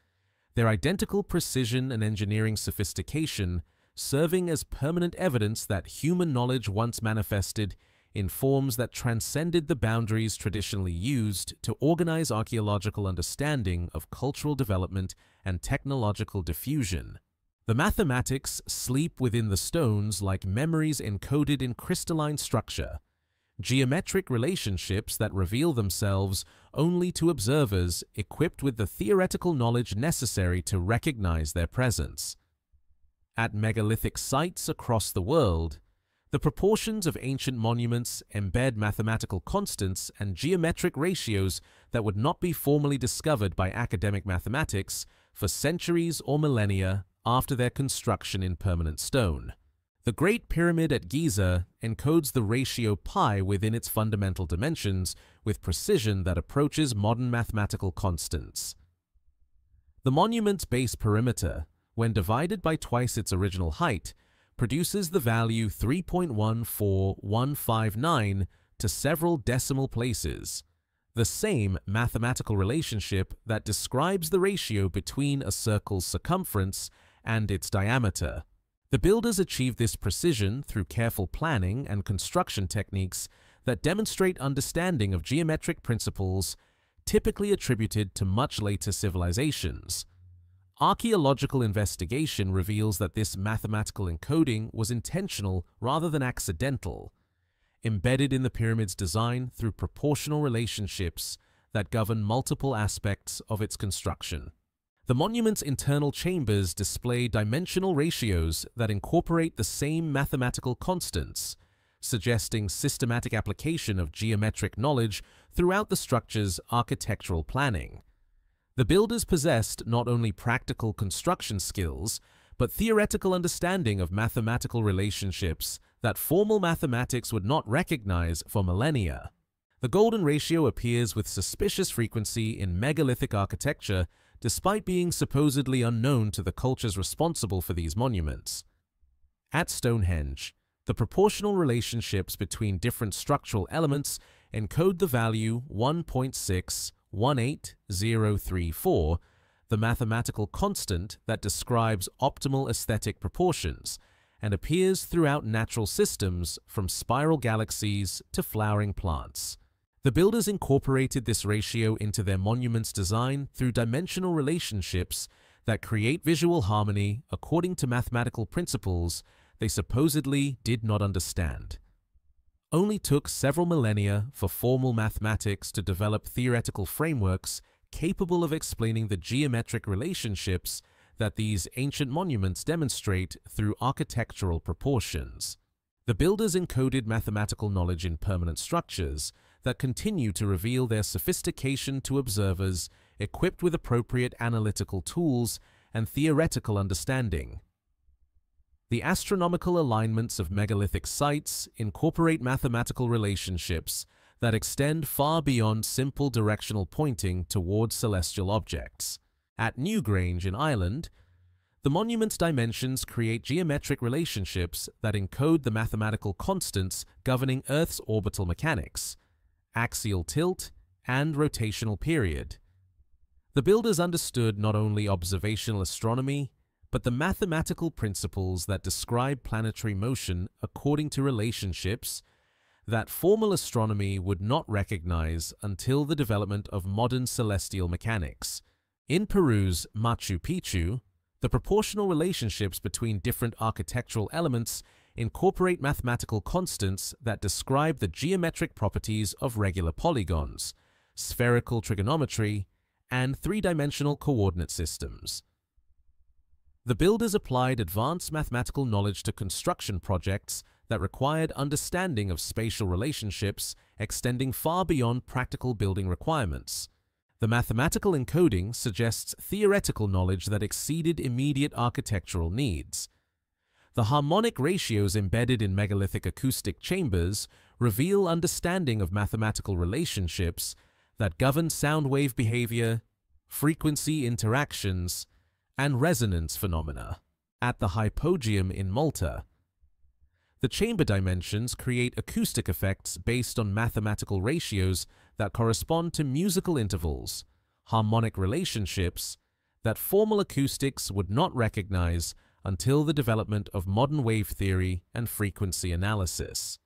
their identical precision and engineering sophistication serving as permanent evidence that human knowledge once manifested in forms that transcended the boundaries traditionally used to organize archaeological understanding of cultural development and technological diffusion. The mathematics sleep within the stones like memories encoded in crystalline structure, geometric relationships that reveal themselves only to observers equipped with the theoretical knowledge necessary to recognize their presence. At megalithic sites across the world, the proportions of ancient monuments embed mathematical constants and geometric ratios that would not be formally discovered by academic mathematics for centuries or millennia after their construction in permanent stone. The Great Pyramid at Giza encodes the ratio pi within its fundamental dimensions with precision that approaches modern mathematical constants. The monument's base perimeter, when divided by twice its original height, produces the value 3.14159 to several decimal places, the same mathematical relationship that describes the ratio between a circle's circumference and its diameter. The builders achieved this precision through careful planning and construction techniques that demonstrate understanding of geometric principles typically attributed to much later civilizations. Archaeological investigation reveals that this mathematical encoding was intentional rather than accidental, embedded in the pyramid's design through proportional relationships that govern multiple aspects of its construction. The monument's internal chambers display dimensional ratios that incorporate the same mathematical constants, suggesting systematic application of geometric knowledge throughout the structure's architectural planning. The builders possessed not only practical construction skills, but theoretical understanding of mathematical relationships that formal mathematics would not recognize for millennia. The golden ratio appears with suspicious frequency in megalithic architecture, despite being supposedly unknown to the cultures responsible for these monuments. At Stonehenge, the proportional relationships between different structural elements encode the value 1.618034, the mathematical constant that describes optimal aesthetic proportions, and appears throughout natural systems from spiral galaxies to flowering plants. The builders incorporated this ratio into their monument's design through dimensional relationships that create visual harmony according to mathematical principles they supposedly did not understand. Only took several millennia for formal mathematics to develop theoretical frameworks capable of explaining the geometric relationships that these ancient monuments demonstrate through architectural proportions. The builders encoded mathematical knowledge in permanent structures that continue to reveal their sophistication to observers equipped with appropriate analytical tools and theoretical understanding. The astronomical alignments of megalithic sites incorporate mathematical relationships that extend far beyond simple directional pointing towards celestial objects. At Newgrange in Ireland, the monument's dimensions create geometric relationships that encode the mathematical constants governing Earth's orbital mechanics, axial tilt, and rotational period. The builders understood not only observational astronomy, but the mathematical principles that describe planetary motion according to relationships that formal astronomy would not recognize until the development of modern celestial mechanics. In Peru's Machu Picchu, the proportional relationships between different architectural elements incorporate mathematical constants that describe the geometric properties of regular polygons, spherical trigonometry, and three-dimensional coordinate systems. The builders applied advanced mathematical knowledge to construction projects that required understanding of spatial relationships extending far beyond practical building requirements. The mathematical encoding suggests theoretical knowledge that exceeded immediate architectural needs. The harmonic ratios embedded in megalithic acoustic chambers reveal understanding of mathematical relationships that govern sound wave behavior, frequency interactions, and resonance phenomena. At the hypogeum in Malta, the chamber dimensions create acoustic effects based on mathematical ratios that correspond to musical intervals, harmonic relationships that formal acoustics would not recognize until the development of modern wave theory and frequency analysis.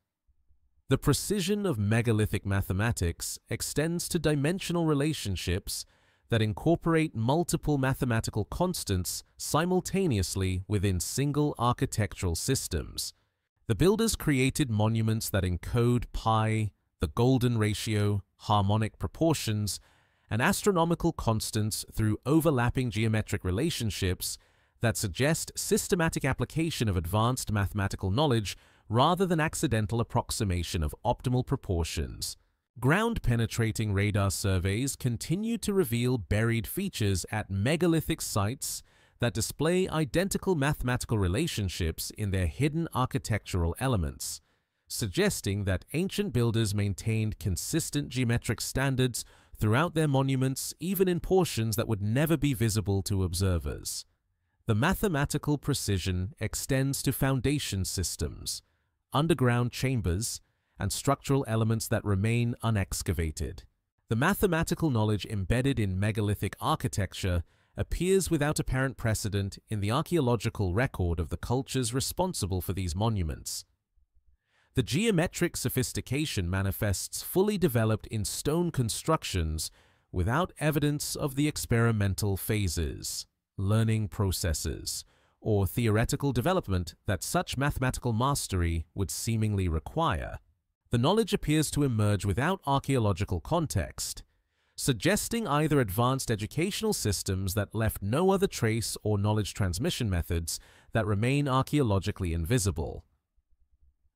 The precision of megalithic mathematics extends to dimensional relationships that incorporate multiple mathematical constants simultaneously within single architectural systems. The builders created monuments that encode pi, the golden ratio, harmonic proportions, and astronomical constants through overlapping geometric relationships that suggest systematic application of advanced mathematical knowledge rather than accidental approximation of optimal proportions. Ground-penetrating radar surveys continue to reveal buried features at megalithic sites that display identical mathematical relationships in their hidden architectural elements, suggesting that ancient builders maintained consistent geometric standards throughout their monuments, even in portions that would never be visible to observers. The mathematical precision extends to foundation systems, underground chambers, and structural elements that remain unexcavated. The mathematical knowledge embedded in megalithic architecture appears without apparent precedent in the archaeological record of the cultures responsible for these monuments. The geometric sophistication manifests fully developed in stone constructions without evidence of the experimental phases, learning processes, or theoretical development that such mathematical mastery would seemingly require. The knowledge appears to emerge without archaeological context, suggesting either advanced educational systems that left no other trace or knowledge transmission methods that remain archaeologically invisible.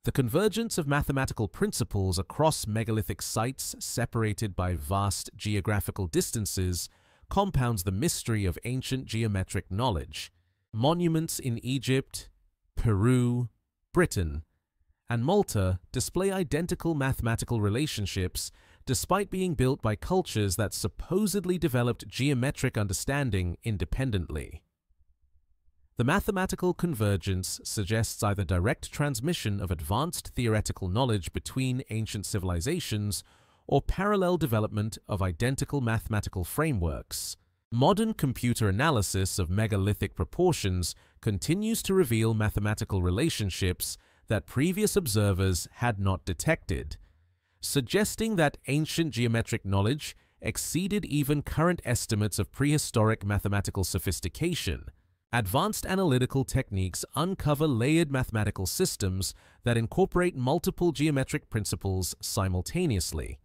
The convergence of mathematical principles across megalithic sites separated by vast geographical distances compounds the mystery of ancient geometric knowledge. Monuments in Egypt, Peru, Britain, and Malta display identical mathematical relationships despite being built by cultures that supposedly developed geometric understanding independently. The mathematical convergence suggests either direct transmission of advanced theoretical knowledge between ancient civilizations or parallel development of identical mathematical frameworks. Modern computer analysis of megalithic proportions continues to reveal mathematical relationships that previous observers had not detected, suggesting that ancient geometric knowledge exceeded even current estimates of prehistoric mathematical sophistication. Advanced analytical techniques uncover layered mathematical systems that incorporate multiple geometric principles simultaneously,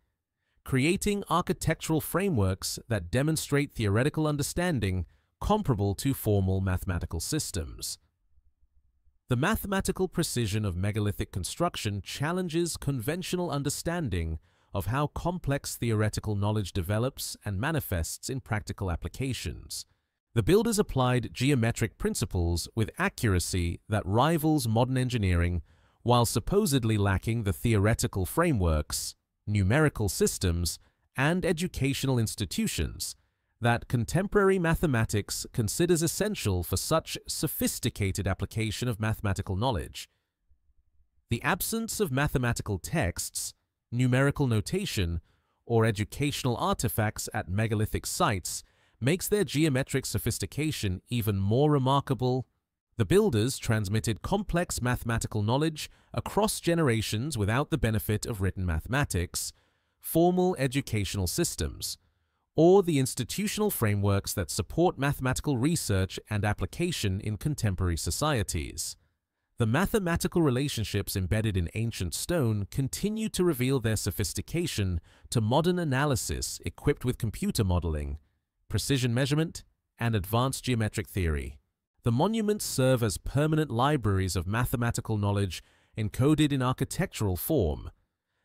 creating architectural frameworks that demonstrate theoretical understanding comparable to formal mathematical systems. The mathematical precision of megalithic construction challenges conventional understanding of how complex theoretical knowledge develops and manifests in practical applications. The builders applied geometric principles with accuracy that rivals modern engineering while supposedly lacking the theoretical frameworks, numerical systems, and educational institutions that contemporary mathematics considers essential for such sophisticated application of mathematical knowledge. The absence of mathematical texts, numerical notation, or educational artifacts at megalithic sites makes their geometric sophistication even more remarkable. The builders transmitted complex mathematical knowledge across generations without the benefit of written mathematics, formal educational systems, or the institutional frameworks that support mathematical research and application in contemporary societies. The mathematical relationships embedded in ancient stone continue to reveal their sophistication to modern analysis equipped with computer modeling, precision measurement, and advanced geometric theory. The monuments serve as permanent libraries of mathematical knowledge, encoded in architectural form,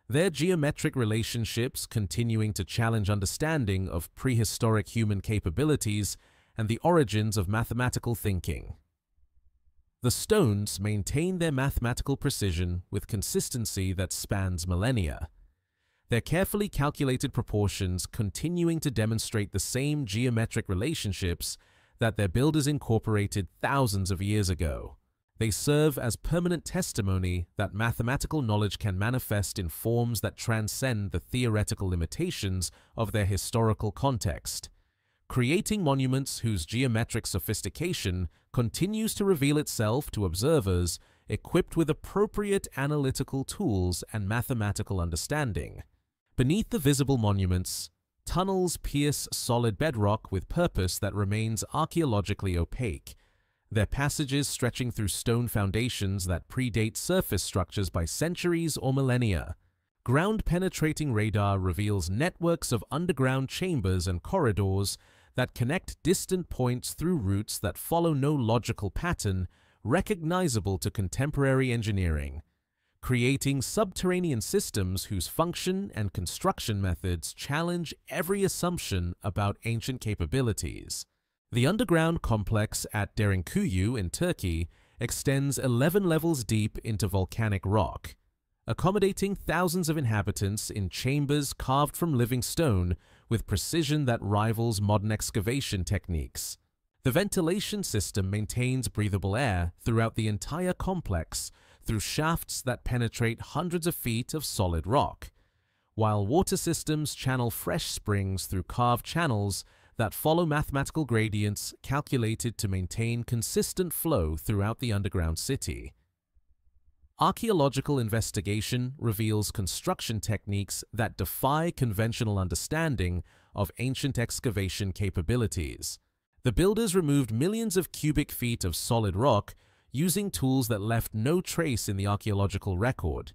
their geometric relationships continuing to challenge understanding of prehistoric human capabilities and the origins of mathematical thinking. The stones maintain their mathematical precision with consistency that spans millennia, their carefully calculated proportions continuing to demonstrate the same geometric relationships that their builders incorporated thousands of years ago. They serve as permanent testimony that mathematical knowledge can manifest in forms that transcend the theoretical limitations of their historical context, creating monuments whose geometric sophistication continues to reveal itself to observers equipped with appropriate analytical tools and mathematical understanding. Beneath the visible monuments, tunnels pierce solid bedrock with purpose that remains archaeologically opaque, their passages stretching through stone foundations that predate surface structures by centuries or millennia. Ground-penetrating radar reveals networks of underground chambers and corridors that connect distant points through routes that follow no logical pattern recognizable to contemporary engineering, creating subterranean systems whose function and construction methods challenge every assumption about ancient capabilities. The underground complex at Derinkuyu in Turkey extends 11 levels deep into volcanic rock, accommodating thousands of inhabitants in chambers carved from living stone with precision that rivals modern excavation techniques. The ventilation system maintains breathable air throughout the entire complex through shafts that penetrate hundreds of feet of solid rock, while water systems channel fresh springs through carved channels that follow mathematical gradients calculated to maintain consistent flow throughout the underground city. Archaeological investigation reveals construction techniques that defy conventional understanding of ancient excavation capabilities. The builders removed millions of cubic feet of solid rock using tools that left no trace in the archaeological record,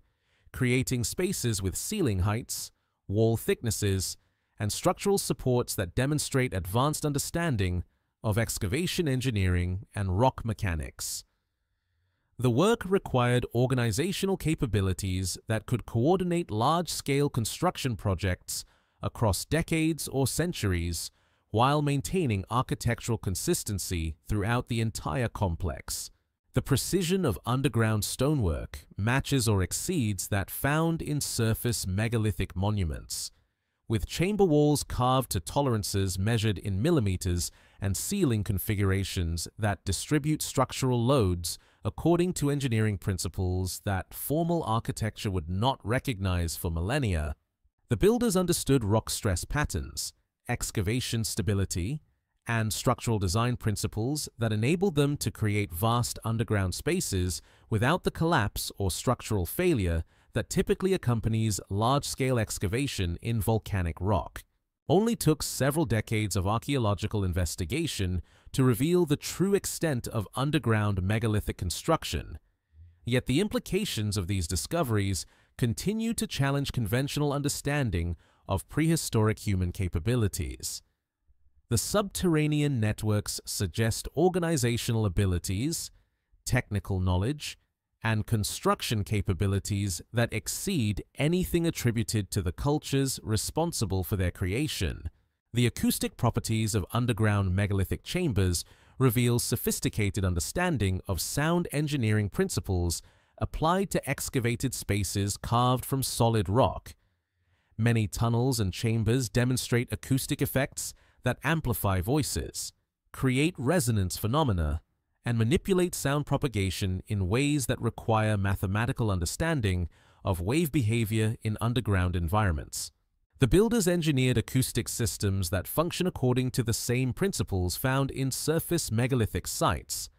creating spaces with ceiling heights, wall thicknesses, and structural supports that demonstrate advanced understanding of excavation engineering and rock mechanics. The work required organizational capabilities that could coordinate large-scale construction projects across decades or centuries while maintaining architectural consistency throughout the entire complex. The precision of underground stonework matches or exceeds that found in surface megalithic monuments, with chamber walls carved to tolerances measured in millimeters and ceiling configurations that distribute structural loads according to engineering principles that formal architecture would not recognize for millennia. The builders understood rock stress patterns, excavation stability, and structural design principles that enabled them to create vast underground spaces without the collapse or structural failure that typically accompanies large-scale excavation in volcanic rock. Only took several decades of archaeological investigation to reveal the true extent of underground megalithic construction, yet the implications of these discoveries continue to challenge conventional understanding of prehistoric human capabilities. The subterranean networks suggest organizational abilities, technical knowledge, and construction capabilities that exceed anything attributed to the cultures responsible for their creation. The acoustic properties of underground megalithic chambers reveal sophisticated understanding of sound engineering principles applied to excavated spaces carved from solid rock. Many tunnels and chambers demonstrate acoustic effects that amplify voices, create resonance phenomena, and manipulate sound propagation in ways that require mathematical understanding of wave behavior in underground environments. The builders engineered acoustic systems that function according to the same principles found in surface megalithic sites,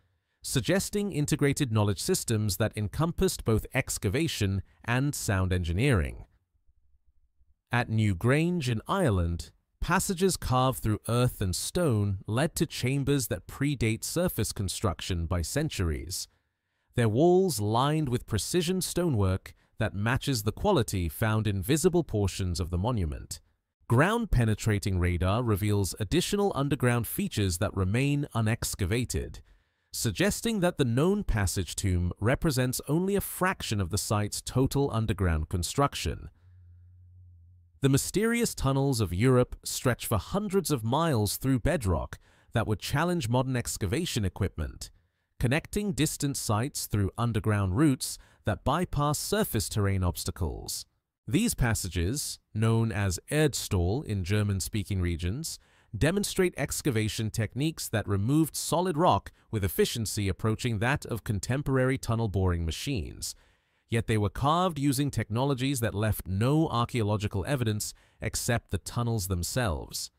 suggesting integrated knowledge systems that encompassed both excavation and sound engineering. At New Grange in Ireland, passages carved through earth and stone led to chambers that predate surface construction by centuries, their walls lined with precision stonework that matches the quality found in visible portions of the monument. Ground-penetrating radar reveals additional underground features that remain unexcavated, suggesting that the known passage tomb represents only a fraction of the site's total underground construction. The mysterious tunnels of Europe stretch for hundreds of miles through bedrock that would challenge modern excavation equipment, connecting distant sites through underground routes that bypass surface terrain obstacles. These passages, known as Erdstall in German-speaking regions, demonstrate excavation techniques that removed solid rock with efficiency approaching that of contemporary tunnel boring machines. Yet they were carved using technologies that left no archaeological evidence except the tunnels themselves.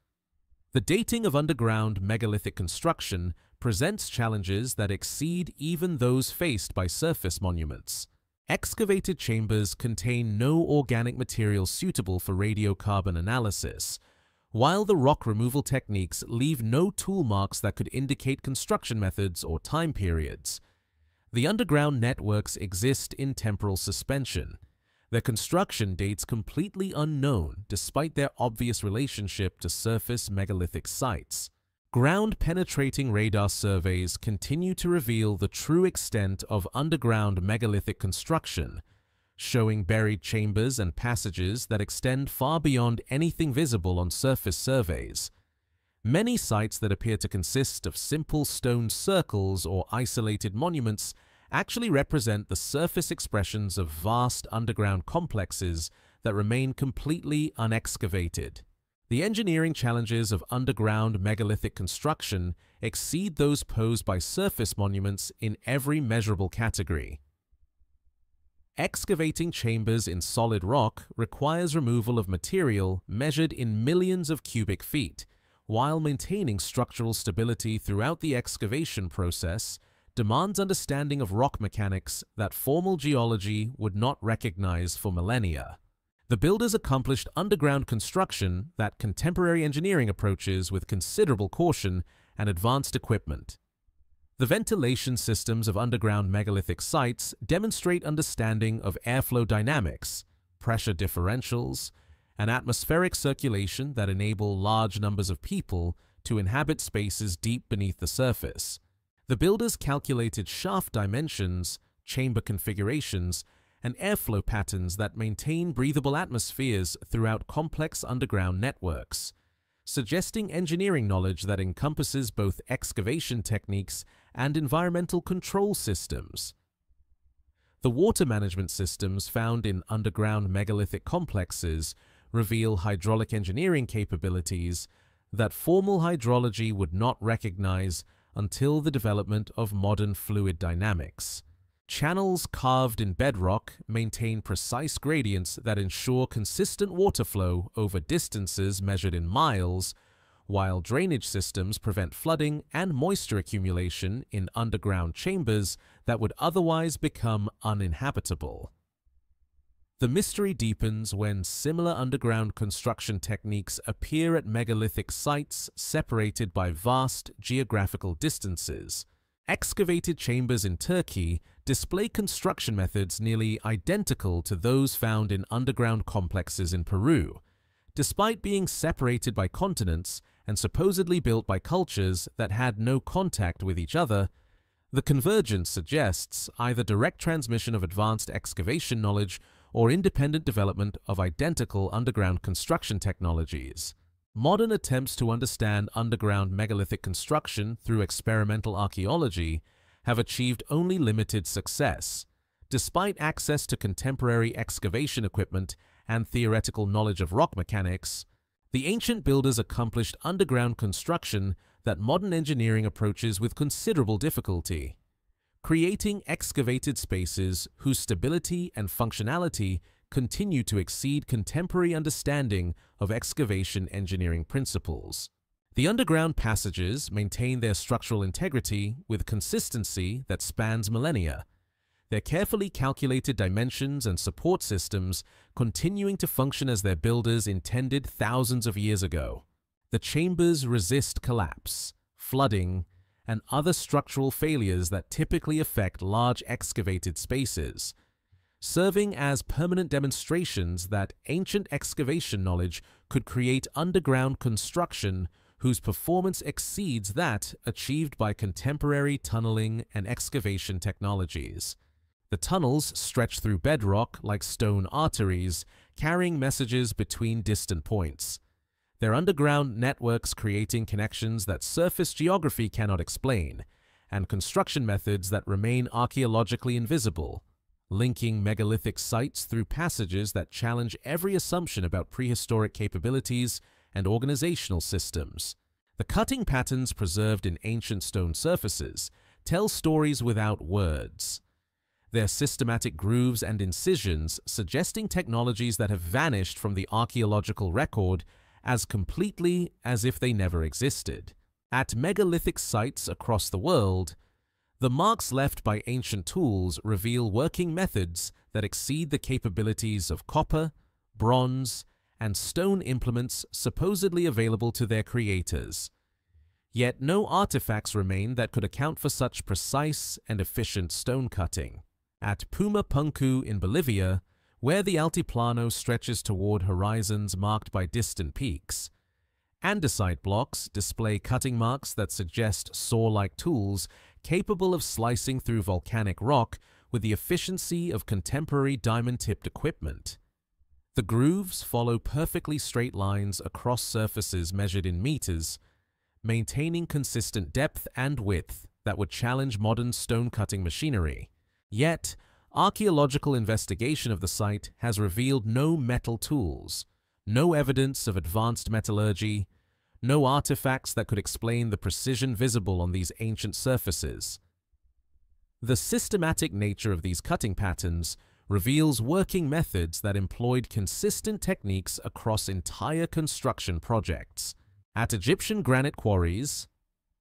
The dating of underground megalithic construction presents challenges that exceed even those faced by surface monuments. Excavated chambers contain no organic material suitable for radiocarbon analysis, while the rock removal techniques leave no tool marks that could indicate construction methods or time periods. The underground networks exist in temporal suspension. Their construction dates completely unknown despite their obvious relationship to surface megalithic sites. Ground-penetrating radar surveys continue to reveal the true extent of underground megalithic construction, showing buried chambers and passages that extend far beyond anything visible on surface surveys. Many sites that appear to consist of simple stone circles or isolated monuments actually represent the surface expressions of vast underground complexes that remain completely unexcavated. The engineering challenges of underground megalithic construction exceed those posed by surface monuments in every measurable category. Excavating chambers in solid rock requires removal of material measured in millions of cubic feet, while maintaining structural stability throughout the excavation process demands understanding of rock mechanics that formal geology would not recognize for millennia. The builders accomplished underground construction that contemporary engineering approaches with considerable caution and advanced equipment. The ventilation systems of underground megalithic sites demonstrate understanding of airflow dynamics, pressure differentials, and atmospheric circulation that enable large numbers of people to inhabit spaces deep beneath the surface. The builders calculated shaft dimensions, chamber configurations, and airflow patterns that maintain breathable atmospheres throughout complex underground networks, suggesting engineering knowledge that encompasses both excavation techniques and environmental control systems. The water management systems found in underground megalithic complexes reveal hydraulic engineering capabilities that formal hydrology would not recognize until the development of modern fluid dynamics. Channels carved in bedrock maintain precise gradients that ensure consistent water flow over distances measured in miles, while drainage systems prevent flooding and moisture accumulation in underground chambers that would otherwise become uninhabitable. The mystery deepens when similar underground construction techniques appear at megalithic sites separated by vast geographical distances. Excavated chambers in Turkey display construction methods nearly identical to those found in underground complexes in Peru, despite being separated by continents and supposedly built by cultures that had no contact with each other. The convergence suggests either direct transmission of advanced excavation knowledge or independent development of identical underground construction technologies. Modern attempts to understand underground megalithic construction through experimental archaeology have achieved only limited success. Despite access to contemporary excavation equipment and theoretical knowledge of rock mechanics, the ancient builders accomplished underground construction that modern engineering approaches with considerable difficulty, creating excavated spaces whose stability and functionality continue to exceed contemporary understanding of excavation engineering principles. The underground passages maintain their structural integrity with consistency that spans millennia, their carefully calculated dimensions and support systems continuing to function as their builders intended thousands of years ago. The chambers resist collapse, flooding, and other structural failures that typically affect large excavated spaces, serving as permanent demonstrations that ancient excavation knowledge could create underground construction whose performance exceeds that achieved by contemporary tunneling and excavation technologies. The tunnels stretch through bedrock like stone arteries, carrying messages between distant points. Their underground networks creating connections that surface geography cannot explain, and construction methods that remain archaeologically invisible, linking megalithic sites through passages that challenge every assumption about prehistoric capabilities and organizational systems. The cutting patterns preserved in ancient stone surfaces tell stories without words. Their systematic grooves and incisions suggesting technologies that have vanished from the archaeological record as completely as if they never existed. At megalithic sites across the world, the marks left by ancient tools reveal working methods that exceed the capabilities of copper, bronze, and stone implements supposedly available to their creators. Yet no artifacts remain that could account for such precise and efficient stone cutting. At Puma Punku in Bolivia, where the Altiplano stretches toward horizons marked by distant peaks, andesite blocks display cutting marks that suggest saw-like tools capable of slicing through volcanic rock with the efficiency of contemporary diamond-tipped equipment. The grooves follow perfectly straight lines across surfaces measured in meters, maintaining consistent depth and width that would challenge modern stone-cutting machinery. Yet, archaeological investigation of the site has revealed no metal tools, no evidence of advanced metallurgy, no artifacts that could explain the precision visible on these ancient surfaces. The systematic nature of these cutting patterns reveals working methods that employed consistent techniques across entire construction projects. At Egyptian granite quarries,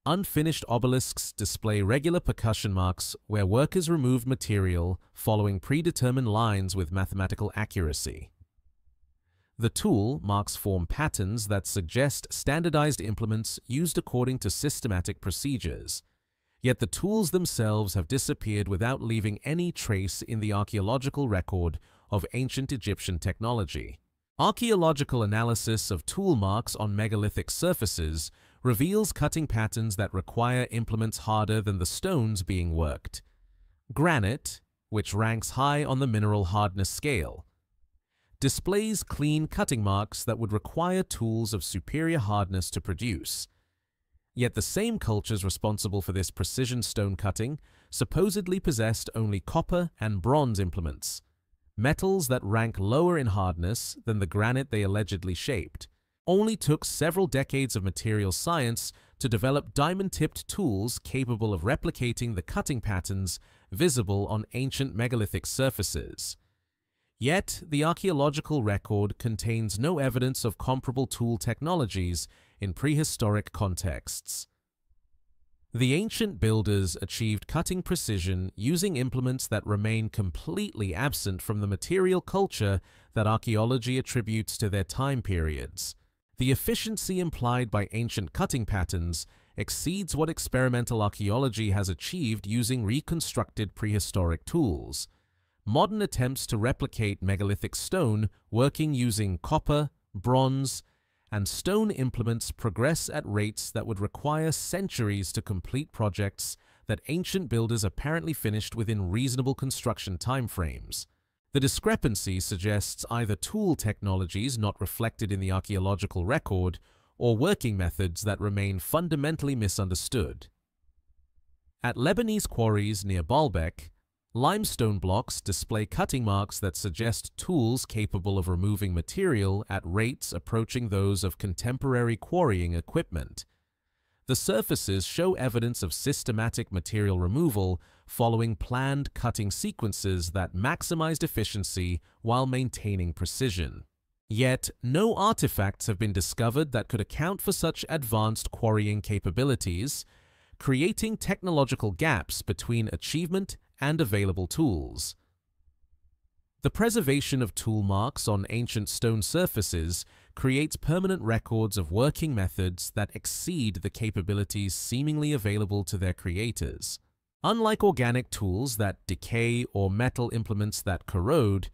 unfinished obelisks display regular percussion marks where workers removed material following predetermined lines with mathematical accuracy. The tool marks form patterns that suggest standardized implements used according to systematic procedures, yet the tools themselves have disappeared without leaving any trace in the archaeological record of ancient Egyptian technology. Archaeological analysis of tool marks on megalithic surfaces reveals cutting patterns that require implements harder than the stones being worked. Granite, which ranks high on the mineral hardness scale, displays clean cutting marks that would require tools of superior hardness to produce. Yet the same cultures responsible for this precision stone cutting supposedly possessed only copper and bronze implements, metals that rank lower in hardness than the granite they allegedly shaped. Only took several decades of material science to develop diamond-tipped tools capable of replicating the cutting patterns visible on ancient megalithic surfaces. Yet, the archaeological record contains no evidence of comparable tool technologies in prehistoric contexts. The ancient builders achieved cutting precision using implements that remain completely absent from the material culture that archaeology attributes to their time periods. The efficiency implied by ancient cutting patterns exceeds what experimental archaeology has achieved using reconstructed prehistoric tools. Modern attempts to replicate megalithic stone working using copper, bronze, and stone implements progress at rates that would require centuries to complete projects that ancient builders apparently finished within reasonable construction timeframes. The discrepancy suggests either tool technologies not reflected in the archaeological record or working methods that remain fundamentally misunderstood. At Lebanese quarries near Baalbek, limestone blocks display cutting marks that suggest tools capable of removing material at rates approaching those of contemporary quarrying equipment. The surfaces show evidence of systematic material removal following planned cutting sequences that maximized efficiency while maintaining precision. Yet, no artifacts have been discovered that could account for such advanced quarrying capabilities, creating technological gaps between achievement and available tools. The preservation of tool marks on ancient stone surfaces creates permanent records of working methods that exceed the capabilities seemingly available to their creators. Unlike organic tools that decay or metal implements that corrode,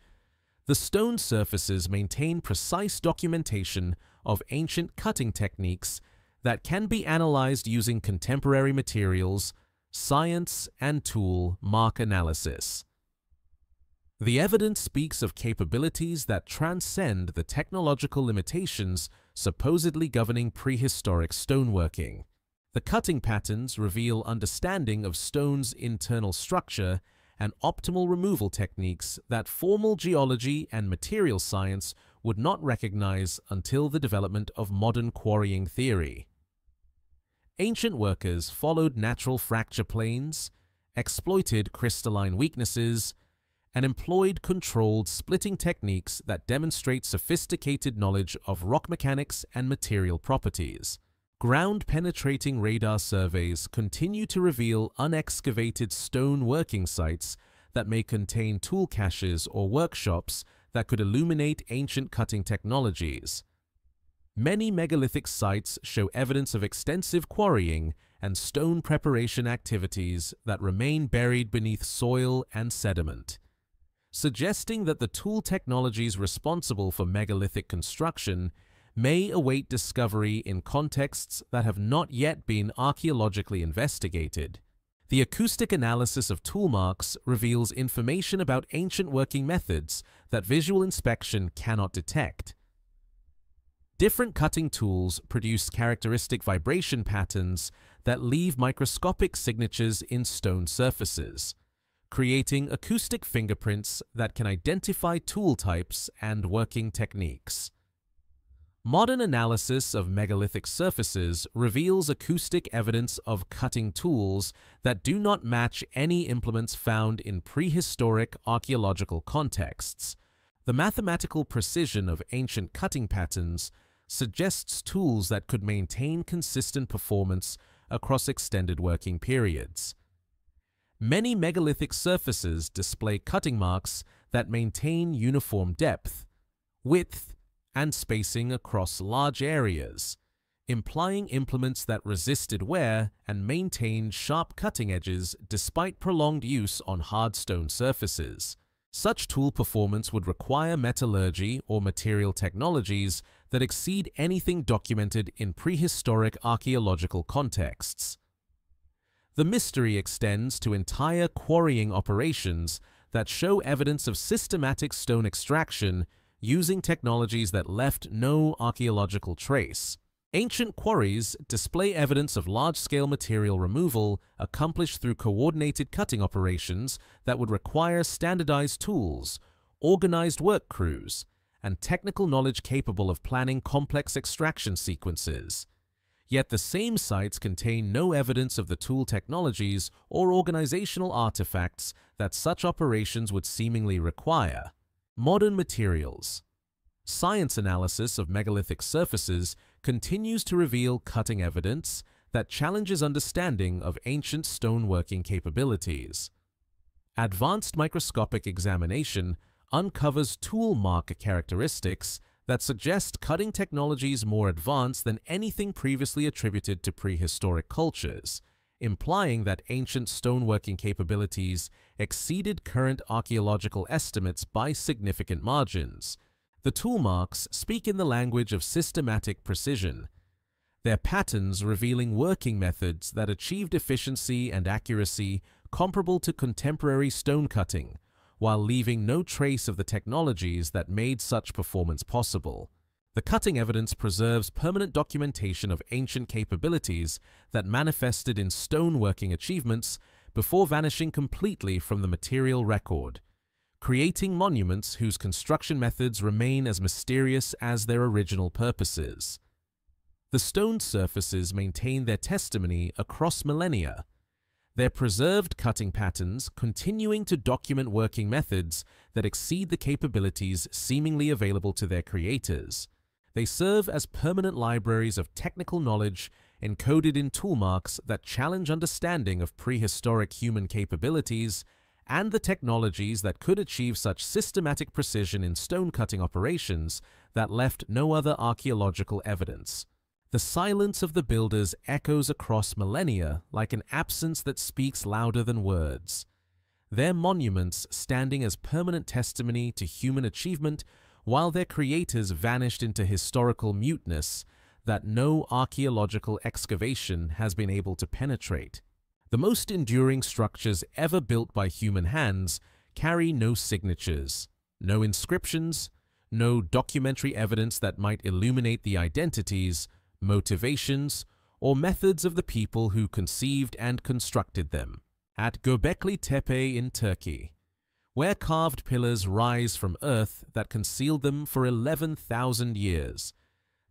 the stone surfaces maintain precise documentation of ancient cutting techniques that can be analyzed using contemporary materials, science, and tool mark analysis. The evidence speaks of capabilities that transcend the technological limitations supposedly governing prehistoric stoneworking. The cutting patterns reveal understanding of stone's internal structure and optimal removal techniques that formal geology and material science would not recognize until the development of modern quarrying theory. Ancient workers followed natural fracture planes, exploited crystalline weaknesses, and employed controlled splitting techniques that demonstrate sophisticated knowledge of rock mechanics and material properties. Ground-penetrating radar surveys continue to reveal unexcavated stone working sites that may contain tool caches or workshops that could illuminate ancient cutting technologies. Many megalithic sites show evidence of extensive quarrying and stone preparation activities that remain buried beneath soil and sediment, suggesting that the tool technologies responsible for megalithic construction may await discovery in contexts that have not yet been archaeologically investigated. The acoustic analysis of tool marks reveals information about ancient working methods that visual inspection cannot detect. Different cutting tools produce characteristic vibration patterns that leave microscopic signatures in stone surfaces, creating acoustic fingerprints that can identify tool types and working techniques. Modern analysis of megalithic surfaces reveals acoustic evidence of cutting tools that do not match any implements found in prehistoric archaeological contexts. The mathematical precision of ancient cutting patterns suggests tools that could maintain consistent performance across extended working periods. Many megalithic surfaces display cutting marks that maintain uniform depth, width, and spacing across large areas, implying implements that resisted wear and maintained sharp cutting edges despite prolonged use on hard stone surfaces. Such tool performance would require metallurgy or material technologies that exceed anything documented in prehistoric archaeological contexts. The mystery extends to entire quarrying operations that show evidence of systematic stone extraction using technologies that left no archaeological trace. Ancient quarries display evidence of large-scale material removal accomplished through coordinated cutting operations that would require standardized tools, organized work crews, and technical knowledge capable of planning complex extraction sequences. Yet the same sites contain no evidence of the tool technologies or organizational artifacts that such operations would seemingly require. Modern materials. Science analysis of megalithic surfaces continues to reveal cutting evidence that challenges understanding of ancient stoneworking capabilities. Advanced microscopic examination uncovers tool mark characteristics that suggest cutting technologies more advanced than anything previously attributed to prehistoric cultures, implying that ancient stoneworking capabilities exceeded current archaeological estimates by significant margins. The tool marks speak in the language of systematic precision, their patterns revealing working methods that achieved efficiency and accuracy comparable to contemporary stone cutting, while leaving no trace of the technologies that made such performance possible. The cutting evidence preserves permanent documentation of ancient capabilities that manifested in stoneworking achievements before vanishing completely from the material record, creating monuments whose construction methods remain as mysterious as their original purposes. The stone surfaces maintain their testimony across millennia, their preserved cutting patterns continuing to document working methods that exceed the capabilities seemingly available to their creators. They serve as permanent libraries of technical knowledge encoded in tool marks that challenge understanding of prehistoric human capabilities and the technologies that could achieve such systematic precision in stone cutting operations that left no other archaeological evidence. The silence of the builders echoes across millennia like an absence that speaks louder than words. Their monuments standing as permanent testimony to human achievement while their creators vanished into historical muteness that no archaeological excavation has been able to penetrate. The most enduring structures ever built by human hands carry no signatures, no inscriptions, no documentary evidence that might illuminate the identities, motivations, or methods of the people who conceived and constructed them. At Göbekli Tepe in Turkey, where carved pillars rise from earth that concealed them for 11,000 years,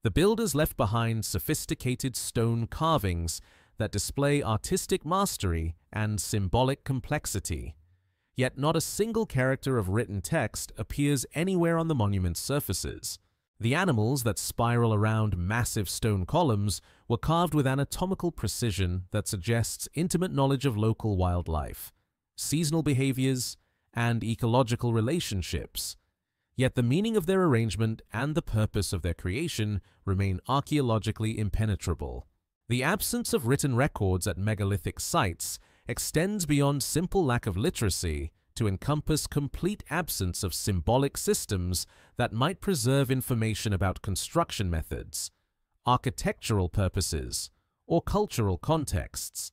the builders left behind sophisticated stone carvings that display artistic mastery and symbolic complexity. Yet not a single character of written text appears anywhere on the monument's surfaces. The animals that spiral around massive stone columns were carved with anatomical precision that suggests intimate knowledge of local wildlife, seasonal behaviors, and ecological relationships. Yet the meaning of their arrangement and the purpose of their creation remain archaeologically impenetrable. The absence of written records at megalithic sites extends beyond simple lack of literacy to encompass complete absence of symbolic systems that might preserve information about construction methods, architectural purposes, or cultural contexts.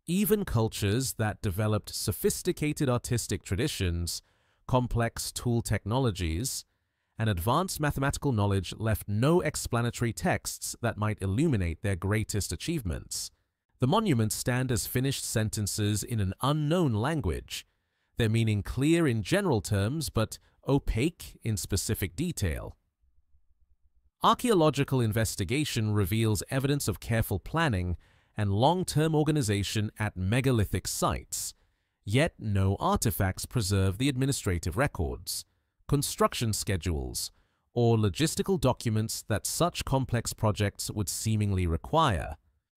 Even cultures that developed sophisticated artistic traditions, complex tool technologies, and advanced mathematical knowledge left no explanatory texts that might illuminate their greatest achievements. The monuments stand as finished sentences in an unknown language, their meaning clear in general terms but opaque in specific detail. Archaeological investigation reveals evidence of careful planning and long-term organization at megalithic sites, yet no artifacts preserve the administrative records, construction schedules, or logistical documents that such complex projects would seemingly require.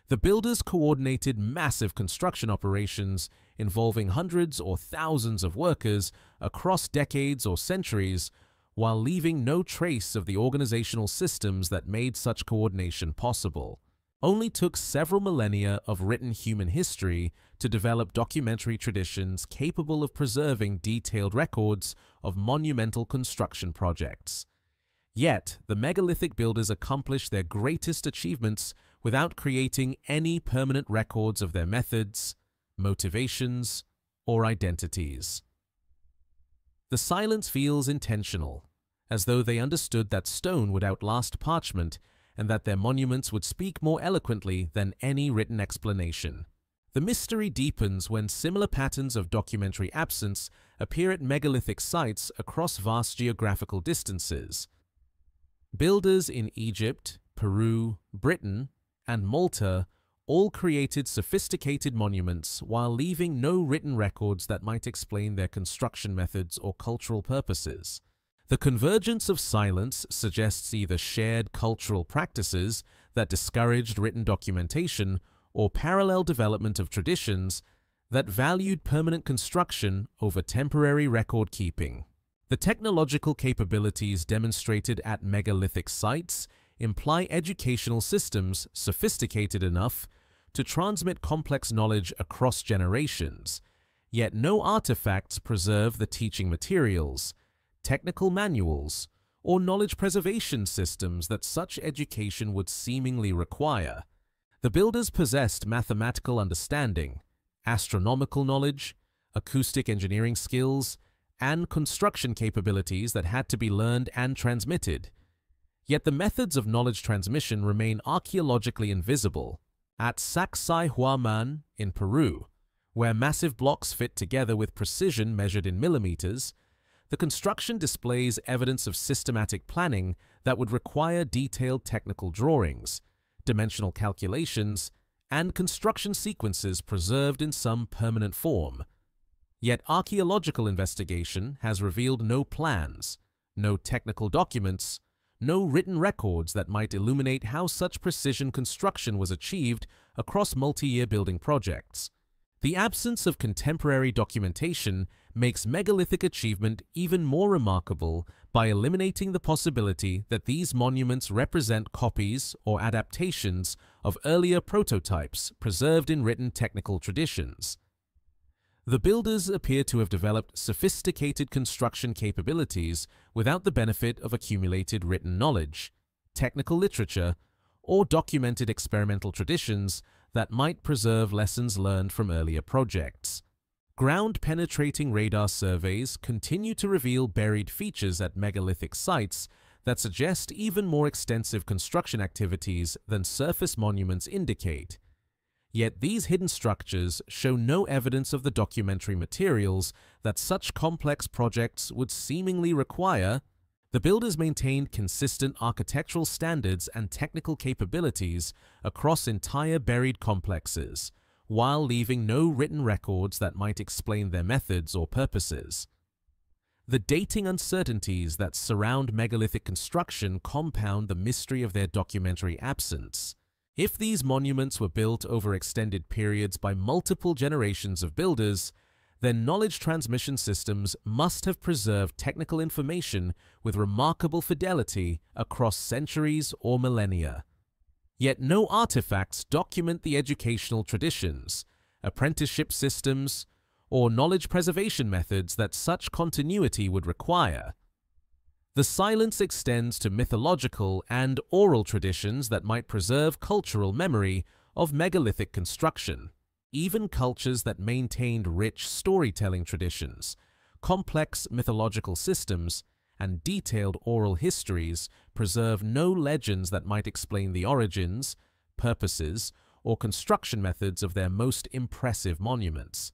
The builders coordinated massive construction operations involving hundreds or thousands of workers across decades or centuries, while leaving no trace of the organizational systems that made such coordination possible. Only took several millennia of written human history to develop documentary traditions capable of preserving detailed records of monumental construction projects. Yet, the megalithic builders accomplished their greatest achievements without creating any permanent records of their methods, motivations, or identities. The silence feels intentional, as though they understood that stone would outlast parchment and that their monuments would speak more eloquently than any written explanation. The mystery deepens when similar patterns of documentary absence appear at megalithic sites across vast geographical distances. Builders in Egypt, Peru, Britain, and Malta all created sophisticated monuments while leaving no written records that might explain their construction methods or cultural purposes. The convergence of silence suggests either shared cultural practices that discouraged written documentation or parallel development of traditions that valued permanent construction over temporary record keeping. The technological capabilities demonstrated at megalithic sites imply educational systems sophisticated enough to transmit complex knowledge across generations, yet no artifacts preserve the teaching materials, technical manuals, or knowledge preservation systems that such education would seemingly require. The builders possessed mathematical understanding, astronomical knowledge, acoustic engineering skills, and construction capabilities that had to be learned and transmitted. Yet the methods of knowledge transmission remain archaeologically invisible. At Sacsayhuaman in Peru, where massive blocks fit together with precision measured in millimeters, the construction displays evidence of systematic planning that would require detailed technical drawings, dimensional calculations, and construction sequences preserved in some permanent form. Yet archaeological investigation has revealed no plans, no technical documents, no written records that might illuminate how such precision construction was achieved across multi-year building projects. The absence of contemporary documentation makes megalithic achievement even more remarkable by eliminating the possibility that these monuments represent copies or adaptations of earlier prototypes preserved in written technical traditions. The builders appear to have developed sophisticated construction capabilities without the benefit of accumulated written knowledge, technical literature, or documented experimental traditions that might preserve lessons learned from earlier projects. Ground-penetrating radar surveys continue to reveal buried features at megalithic sites that suggest even more extensive construction activities than surface monuments indicate. Yet these hidden structures show no evidence of the documentary materials that such complex projects would seemingly require. The builders maintained consistent architectural standards and technical capabilities across entire buried complexes, while leaving no written records that might explain their methods or purposes. The dating uncertainties that surround megalithic construction compound the mystery of their documentary absence. If these monuments were built over extended periods by multiple generations of builders, then knowledge transmission systems must have preserved technical information with remarkable fidelity across centuries or millennia. Yet no artifacts document the educational traditions, apprenticeship systems, or knowledge preservation methods that such continuity would require. The silence extends to mythological and oral traditions that might preserve cultural memory of megalithic construction. Even cultures that maintained rich storytelling traditions, complex mythological systems, and detailed oral histories preserve no legends that might explain the origins, purposes, or construction methods of their most impressive monuments.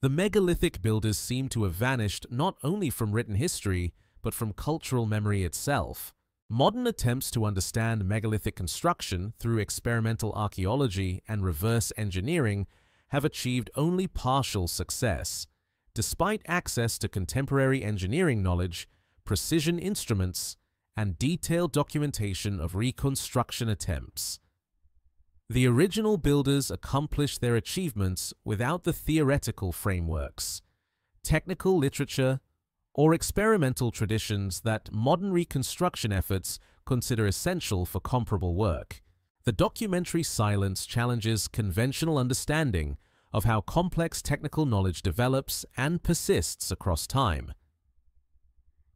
The megalithic builders seem to have vanished not only from written history, but from cultural memory itself. Modern attempts to understand megalithic construction through experimental archaeology and reverse engineering have achieved only partial success. Despite access to contemporary engineering knowledge, precision instruments, and detailed documentation of reconstruction attempts. The original builders accomplished their achievements without the theoretical frameworks, technical literature, or experimental traditions that modern reconstruction efforts consider essential for comparable work. The documentary silence challenges conventional understanding of how complex technical knowledge develops and persists across time.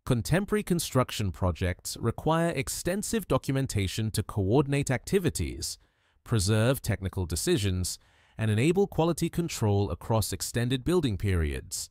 Contemporary construction projects require extensive documentation to coordinate activities, preserve technical decisions, and enable quality control across extended building periods.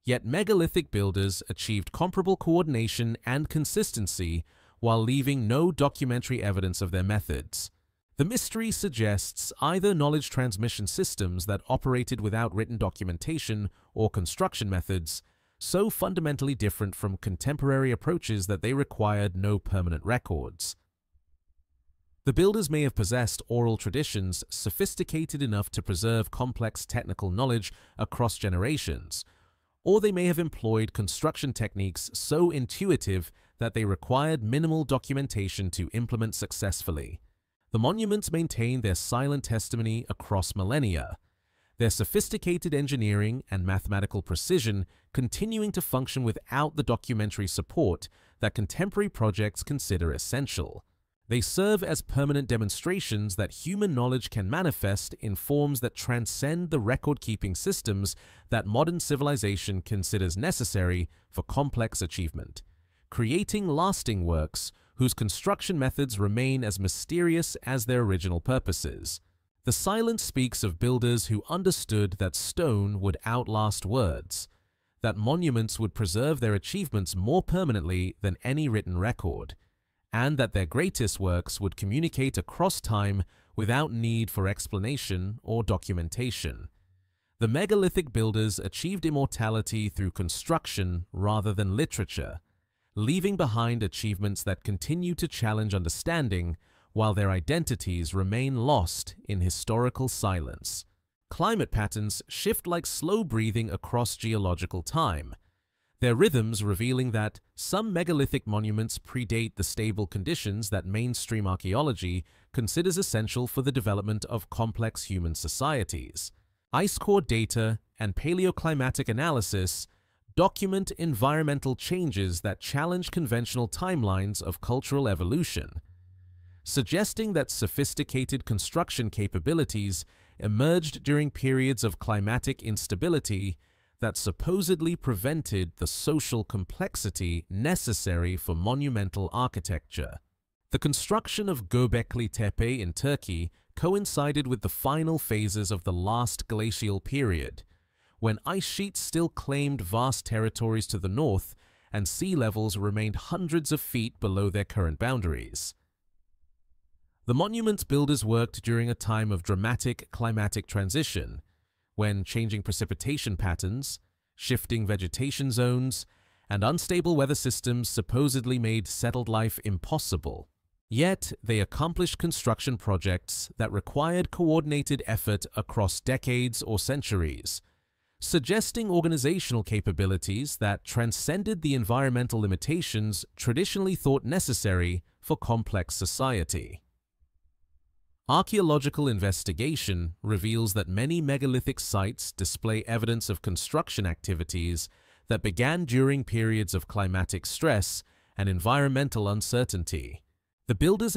Yet megalithic builders achieved comparable coordination and consistency while leaving no documentary evidence of their methods. The mystery suggests either knowledge transmission systems that operated without written documentation or construction methods, so fundamentally different from contemporary approaches that they required no permanent records. The builders may have possessed oral traditions sophisticated enough to preserve complex technical knowledge across generations, or they may have employed construction techniques so intuitive that they required minimal documentation to implement successfully. The monuments maintain their silent testimony across millennia, their sophisticated engineering and mathematical precision continuing to function without the documentary support that contemporary projects consider essential. They serve as permanent demonstrations that human knowledge can manifest in forms that transcend the record-keeping systems that modern civilization considers necessary for complex achievement, creating lasting works whose construction methods remain as mysterious as their original purposes. The silence speaks of builders who understood that stone would outlast words, that monuments would preserve their achievements more permanently than any written record, and that their greatest works would communicate across time without need for explanation or documentation. The megalithic builders achieved immortality through construction rather than literature, leaving behind achievements that continue to challenge understanding while their identities remain lost in historical silence. Climate patterns shift like slow breathing across geological time, their rhythms revealing that some megalithic monuments predate the stable conditions that mainstream archaeology considers essential for the development of complex human societies. Ice core data and paleoclimatic analysis document environmental changes that challenge conventional timelines of cultural evolution, suggesting that sophisticated construction capabilities emerged during periods of climatic instability that supposedly prevented the social complexity necessary for monumental architecture. The construction of Göbekli Tepe in Turkey coincided with the final phases of the last glacial period, when ice sheets still claimed vast territories to the north and sea levels remained hundreds of feet below their current boundaries. The monument's builders worked during a time of dramatic climatic transition, when changing precipitation patterns, shifting vegetation zones, and unstable weather systems supposedly made settled life impossible. Yet, they accomplished construction projects that required coordinated effort across decades or centuries, suggesting organizational capabilities that transcended the environmental limitations traditionally thought necessary for complex society. Archaeological investigation reveals that many megalithic sites display evidence of construction activities that began during periods of climatic stress and environmental uncertainty. The builders